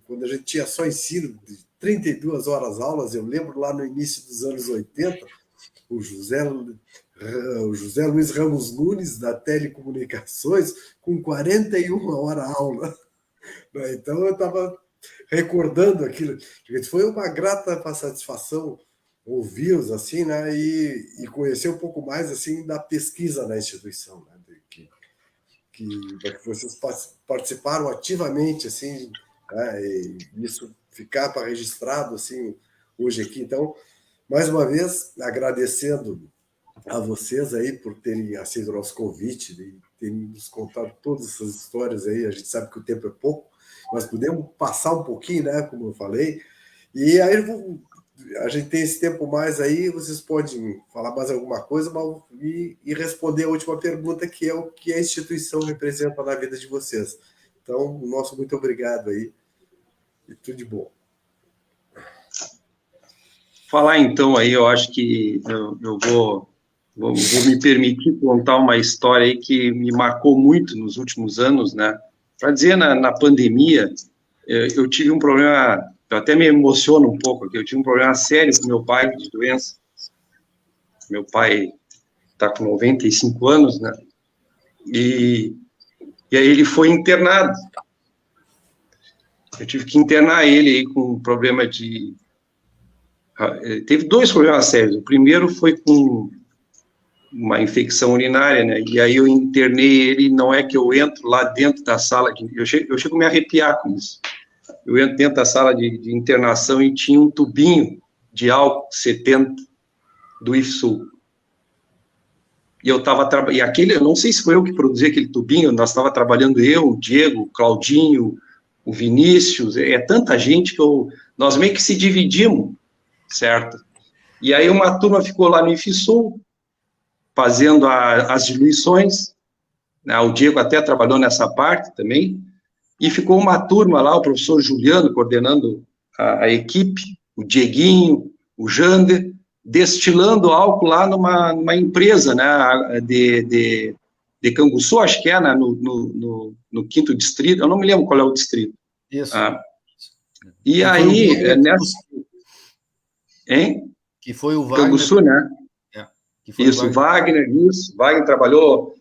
Quando a gente tinha só ensino de 32 horas aulas, eu lembro lá no início dos anos 80, o José Luiz Ramos Nunes, da Telecomunicações, com 41 horas aula. Então eu estava recordando aquilo. Foi uma grata satisfação ouvi-los assim, né, e conhecer um pouco mais assim da pesquisa na instituição, né, que vocês participaram ativamente assim, né, e isso ficar para registrado assim hoje aqui. Então, mais uma vez agradecendo a vocês aí por terem aceito o nosso convite e terem nos contado todas essas histórias aí. A gente sabe que o tempo é pouco, mas podemos passar um pouquinho, né, como eu falei. E aí a gente tem esse tempo mais aí, vocês podem falar mais alguma coisa e responder a última pergunta, que é o que a instituição representa na vida de vocês. Então, nosso muito obrigado aí e tudo de bom. Falar então aí, eu acho que eu vou me permitir contar uma história aí que me marcou muito nos últimos anos, né? Para dizer, na pandemia, eu tive um problema. Eu até me emociono um pouco, porque eu tive um problema sério com meu pai de doença. Meu pai está com 95 anos, né? E aí ele foi internado. Eu tive que internar ele aí com um problema de... Teve 2 problemas sérios. O primeiro foi com uma infecção urinária, né? E aí eu internei ele, não é que eu entro lá dentro da sala, eu chego a me arrepiar com isso. Eu entro dentro da sala de internação e tinha um tubinho de álcool 70 do IFSU. E eu estava trabalhando, e aquele, eu não sei se foi eu que produzi aquele tubinho, nós estava trabalhando eu, o Diego, o Claudinho, o Vinícius, tanta gente que nós meio que se dividimos, certo? E aí uma turma ficou lá no IFSU, fazendo as diluições, né? O Diego até trabalhou nessa parte também, e ficou uma turma lá, o professor Juliano coordenando a equipe, o Dieguinho, o Jander, destilando álcool lá numa empresa, né, de Canguçu, acho que é, né, no 5º distrito, eu não me lembro qual é o distrito. Isso. E aí, hein? Que foi o Wagner. Canguçu, né? Isso, Wagner, Wagner trabalhou,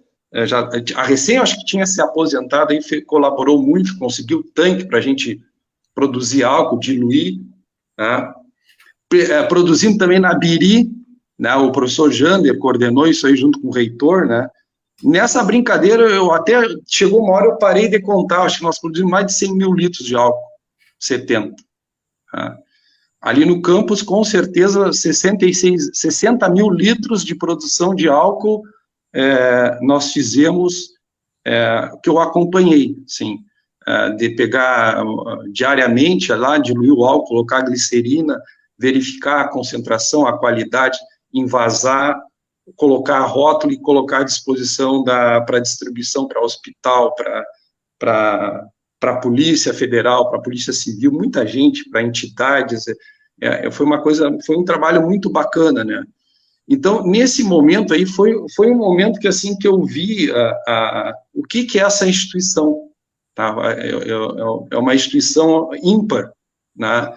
recém acho que tinha se aposentado, aí colaborou muito, conseguiu tanque para a gente produzir álcool, diluir, né? Produzindo também na Biri, né? O professor Jander coordenou isso aí junto com o reitor, né? Nessa brincadeira, chegou uma hora eu parei de contar, acho que nós produzimos mais de 100 mil litros de álcool, 70. Né? Ali no campus, com certeza, 60 mil litros de produção de álcool nós fizemos, que eu acompanhei, sim, de pegar diariamente lá, diluir o álcool, colocar a glicerina, verificar a concentração, a qualidade, envasar, colocar rótulo e colocar à disposição para distribuição para hospital, para a Polícia Federal, para a Polícia Civil, muita gente, para entidades. Foi um trabalho muito bacana, né? Então, nesse momento aí, foi um momento que, assim, que eu vi o que é essa instituição, tá? É uma instituição ímpar, né?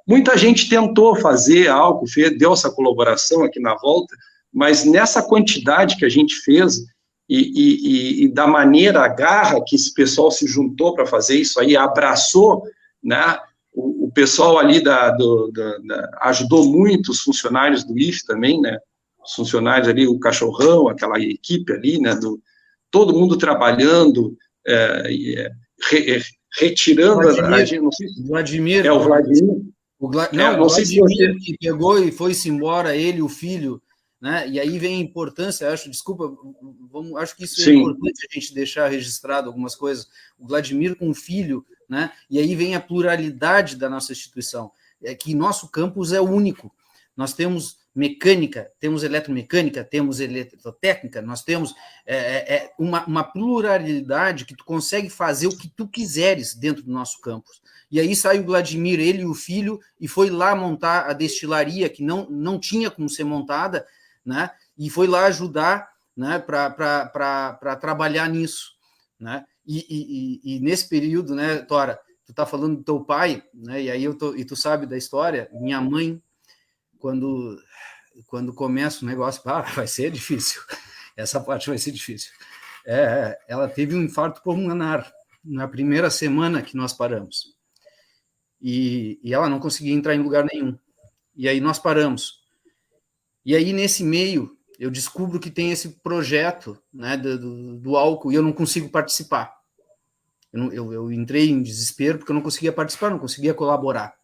Muita gente tentou fazer algo, deu essa colaboração aqui na volta, mas nessa quantidade que a gente fez e da maneira, a garra que esse pessoal se juntou para fazer isso aí, abraçou, né? O pessoal ali ajudou muito os funcionários do IF também, né? Os funcionários ali, o Cachorrão, aquela equipe ali, né? Todo mundo trabalhando, retirando a gente, não sei se... Vladimir. O Vladimir. O Vladimir que pegou e foi-se embora, ele e o filho, né? E aí vem a importância, acho que isso é importante a gente deixar registrado algumas coisas. O Vladimir com o filho, né? E aí vem a pluralidade da nossa instituição, que nosso campus é único. Nós temos mecânica, temos eletromecânica, temos eletrotécnica, nós temos uma pluralidade que tu consegue fazer o que tu quiseres dentro do nosso campus. E aí sai o Vladimir, ele e o filho, e foi lá montar a destilaria, que não tinha como ser montada, né? E foi lá ajudar, né, para trabalhar nisso, né? E nesse período, né, Tora, tu tá falando do teu pai, né? E aí e tu sabe da história. Minha mãe, quando começa o negócio, vai ser difícil. Essa parte vai ser difícil. Ela teve um infarto pulmonar na primeira semana que nós paramos. E ela não conseguia entrar em lugar nenhum. E aí nós paramos. E aí, nesse meio, eu descubro que tem esse projeto, né, do álcool, e eu não consigo participar. Eu entrei em desespero porque eu não conseguia participar, não conseguia colaborar.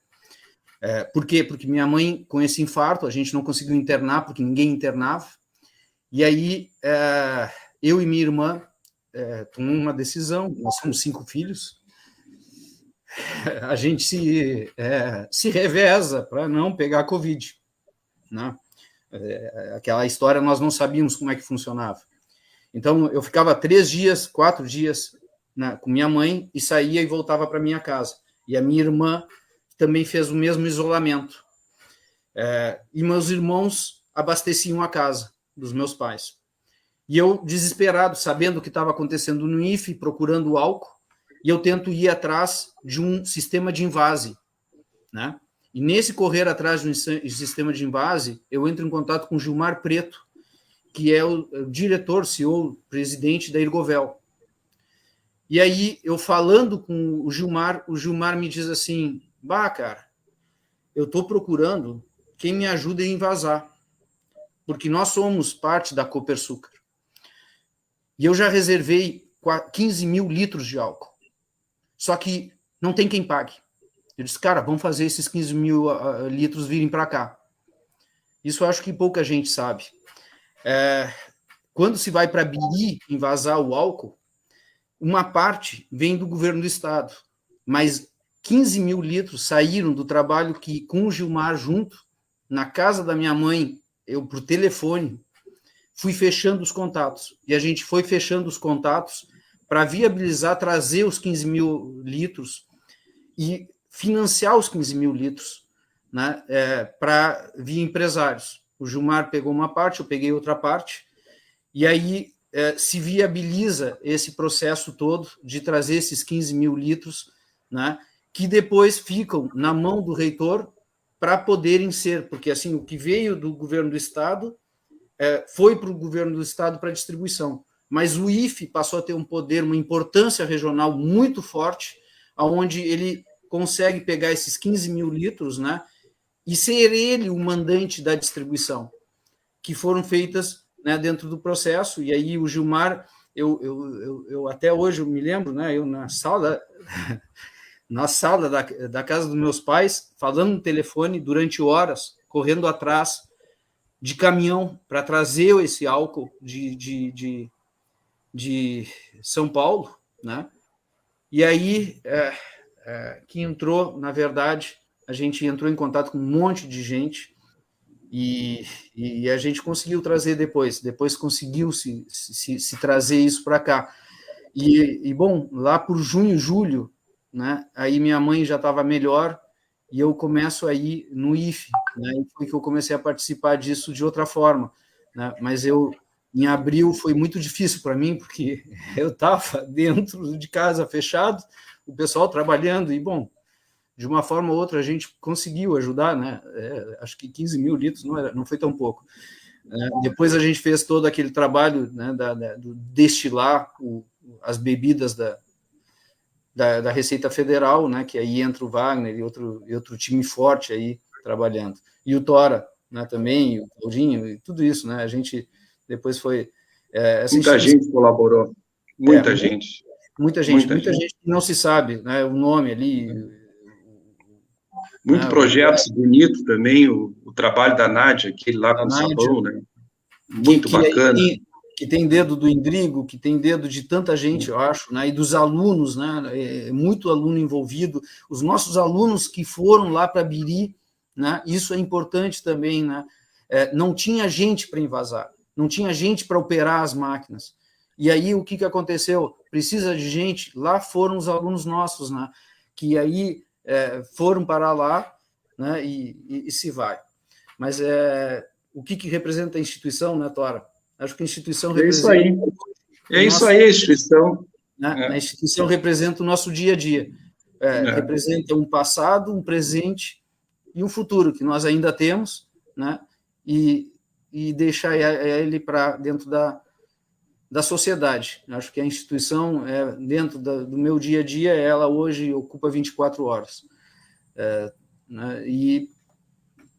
Por quê? Porque minha mãe, com esse infarto, a gente não conseguiu internar, porque ninguém internava. E aí, eu e minha irmã tomamos uma decisão, nós somos 5 filhos, a gente se reveza para não pegar Covid, né? Aquela história, nós não sabíamos como é que funcionava. Então, eu ficava 3 dias, 4 dias com minha mãe e saía e voltava para minha casa. E a minha irmã também fez o mesmo isolamento. E meus irmãos abasteciam a casa dos meus pais. E eu, desesperado, sabendo o que estava acontecendo no IF, procurando álcool, e eu tento ir atrás de um sistema de invase, né? E nesse correr atrás de um sistema de invase, eu entro em contato com o Gilmar Preto, que é o diretor, CEO, presidente da Irgovel. E aí, eu falando com o Gilmar me diz assim, cara, eu estou procurando quem me ajude a invasar, porque nós somos parte da Copersucar. E eu já reservei 15 mil litros de álcool. Só que não tem quem pague. Eu disse, cara, vamos fazer esses 15 mil litros virem para cá. Isso eu acho que pouca gente sabe. Quando se vai para Biri invasar o álcool, uma parte vem do governo do estado, mas 15 mil litros saíram do trabalho que, com o Gilmar junto, na casa da minha mãe, eu por telefone, fui fechando os contatos. E a gente foi fechando os contatos para viabilizar, trazer os 15 mil litros e financiar os 15 mil litros, né, via empresários. O Gilmar pegou uma parte, eu peguei outra parte, e aí se viabiliza esse processo todo de trazer esses 15 mil litros, né, que depois ficam na mão do reitor para poderem ser, porque assim, o que veio do governo do Estado foi para o governo do Estado para distribuição, mas o IFE passou a ter um poder, uma importância regional muito forte, onde ele consegue pegar esses 15 mil litros, né, e ser ele o mandante da distribuição, que foram feitas, né, dentro do processo. E aí o Gilmar, eu até hoje eu me lembro, né, eu na sala da casa dos meus pais, falando no telefone durante horas, correndo atrás de caminhão para trazer esse álcool de São Paulo, né? E aí que entrou, na verdade, a gente entrou em contato com um monte de gente e a gente conseguiu trazer depois conseguiu se trazer isso para cá. E, bom, lá por junho, julho, né, aí minha mãe já estava melhor e eu começo aí no IFE, né, e foi que eu comecei a participar disso de outra forma, né, mas em abril foi muito difícil para mim, porque eu estava dentro de casa, fechado, o pessoal trabalhando, e, bom, de uma forma ou outra a gente conseguiu ajudar, né, acho que 15 mil litros não foi tão pouco. Depois a gente fez todo aquele trabalho, né, do destilar as bebidas da Receita Federal, né, que aí entra o Wagner e outro time forte aí trabalhando. E o Tora, né, também, e o Claudinho, e tudo isso, né, a gente depois foi... muita gente colaborou, muita gente. Muita gente que não se sabe, né, o nome ali... Muito projetos bonitos também, o trabalho da Nádia, aquele lá com o sabão, né? Muito bacana. Que tem dedo do Indrigo, que tem dedo de tanta gente, eu acho, né? E dos alunos, né? Muito aluno envolvido. Os nossos alunos que foram lá para Biri, né? Isso é importante também, né? Não tinha gente para invasar, não tinha gente para operar as máquinas. E aí o que aconteceu? Precisa de gente, lá foram os alunos nossos, né? Que aí foram parar lá, né? E se vai. Mas o que representa a instituição, né, Tora? Acho que a instituição representa... É isso aí, a instituição. Né? A instituição representa o nosso dia a dia. Representa um passado, um presente e um futuro que nós ainda temos, né? E deixar ele para dentro da sociedade. Acho que a instituição, dentro do meu dia a dia, ela hoje ocupa 24 horas. Né? E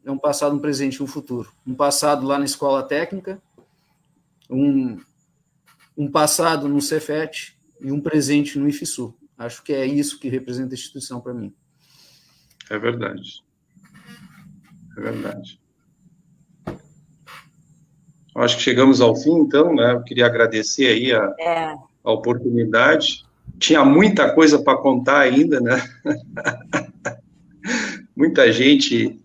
é um passado, um presente e um futuro. Um passado lá na escola técnica, um passado no Cefet e um presente no IFSU. Acho que é isso que representa a instituição para mim. É verdade. É verdade. Acho que chegamos ao fim, então, né? Eu queria agradecer aí a oportunidade. Tinha muita coisa para contar ainda, né? Muita gente...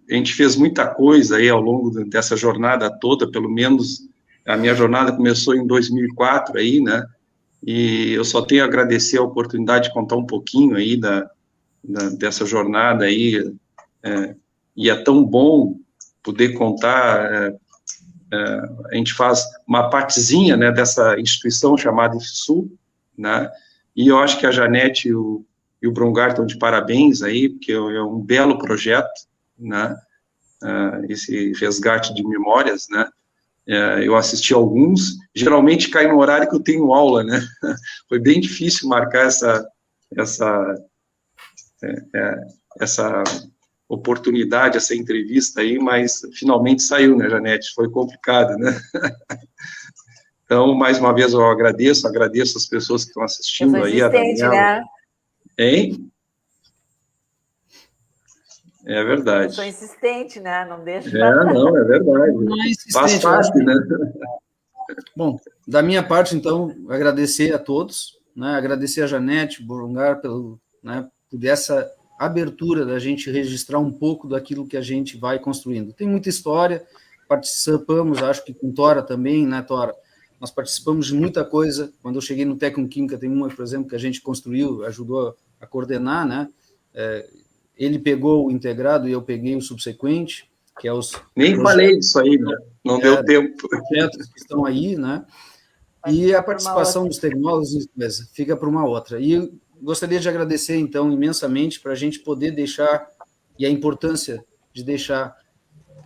a gente fez muita coisa aí ao longo dessa jornada toda, pelo menos a minha jornada começou em 2004 aí, né, e eu só tenho a agradecer a oportunidade de contar um pouquinho aí dessa jornada aí, e é tão bom poder contar, a gente faz uma partezinha, né, dessa instituição chamada IFSU, né, e eu acho que a Janete e o Brongar estão de parabéns aí, porque é um belo projeto, né, esse resgate de memórias, né, eu assisti alguns, geralmente cai no horário que eu tenho aula, né, foi bem difícil marcar essa oportunidade, essa entrevista aí, mas finalmente saiu, né, Janete, foi complicado, né. Então, mais uma vez eu agradeço as pessoas que estão assistindo aí, a Daniela. Né? Hein? É verdade. Eu sou insistente, né? Não deixa. Não, é verdade. Faz parte, né? Bom, da minha parte, então, agradecer a todos, né? Agradecer a Janete, Borongar, por essa abertura da gente registrar um pouco daquilo que a gente vai construindo. Tem muita história, participamos, acho que com Tora também, né, Tora? Nós participamos de muita coisa. Quando eu cheguei no Tecnoquímica, tem uma, por exemplo, que a gente construiu, ajudou a coordenar, né? Ele pegou o integrado e eu peguei o subsequente, que é os... Nem falei disso aí, né? Não deu tempo. Projetos que estão aí, né? E a participação dos tecnólogos fica para uma outra. E gostaria de agradecer, então, imensamente para a gente poder deixar, e a importância de deixar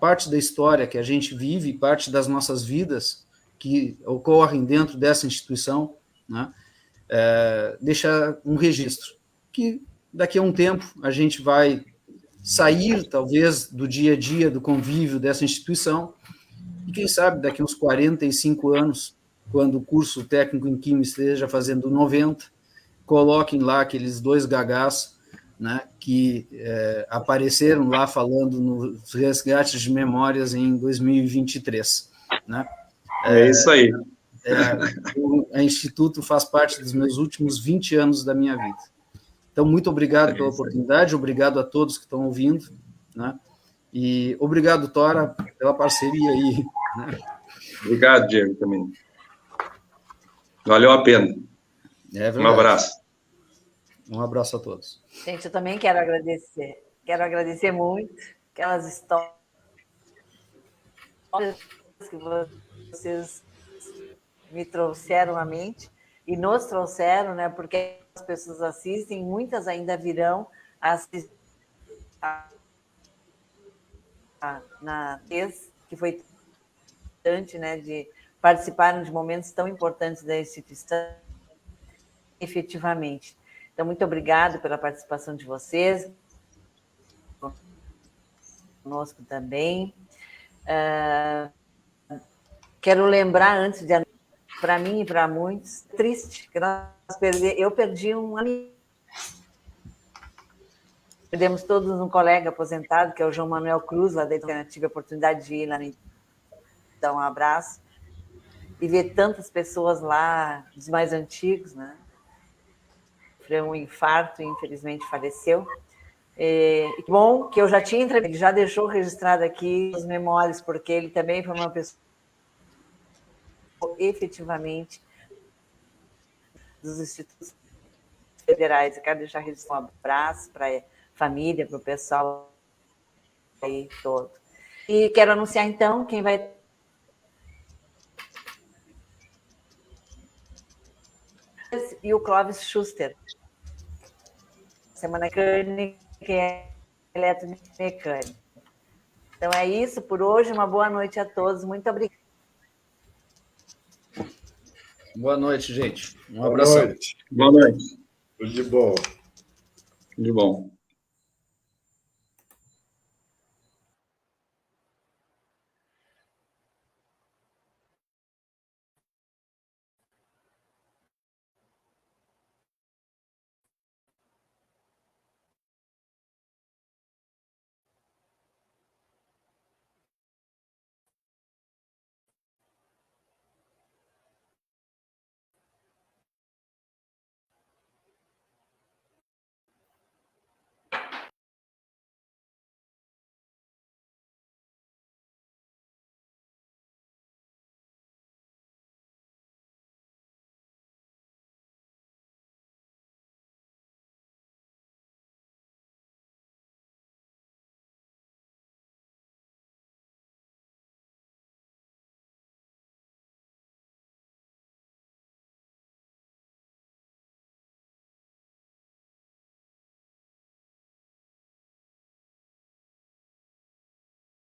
parte da história que a gente vive, parte das nossas vidas que ocorrem dentro dessa instituição, né? Deixar um registro, que daqui a um tempo a gente vai sair, talvez, do dia a dia, do convívio dessa instituição, e quem sabe daqui a uns 45 anos, quando o curso técnico em Química esteja fazendo 90, coloquem lá aqueles 2 gagás, né, que apareceram lá falando nos resgates de memórias em 2023. Né? É isso aí. O Instituto faz parte dos meus últimos 20 anos da minha vida. Então, muito obrigado pela oportunidade, obrigado a todos que estão ouvindo, né? E obrigado, Tora, pela parceria aí. Né? Obrigado, Diego, também. Valeu a pena. Um abraço. Um abraço a todos. Gente, eu também quero agradecer. Quero agradecer muito aquelas histórias que vocês me trouxeram à mente e nos trouxeram, né? Porque as pessoas assistem, muitas ainda virão assistir na vez que foi importante, né? De participarem de momentos tão importantes da instituição, efetivamente. Então, muito obrigado pela participação de vocês, conosco também. Quero lembrar, antes de... Para mim e para muitos, triste, que eu perdi um amigo. Perdemos todos um colega aposentado, que é o João Manuel Cruz, lá dentro, eu tive a oportunidade de ir lá, dar um abraço, e ver tantas pessoas lá, dos mais antigos, né? Sofreu um infarto e, infelizmente, faleceu. E que bom que eu já tinha entrevistado, ele já deixou registrado aqui as memórias, porque ele também foi uma pessoa efetivamente dos institutos federais. Eu quero deixar registrado um abraço para a família, para o pessoal aí todo. E quero anunciar, então, quem vai... E o Clóvis Schuster. Semana que é eletromecânico. Então é isso por hoje. Uma boa noite a todos. Muito obrigada. Boa noite, gente. Um abraço. Boa noite. Boa noite. Tudo de bom. Tudo de bom.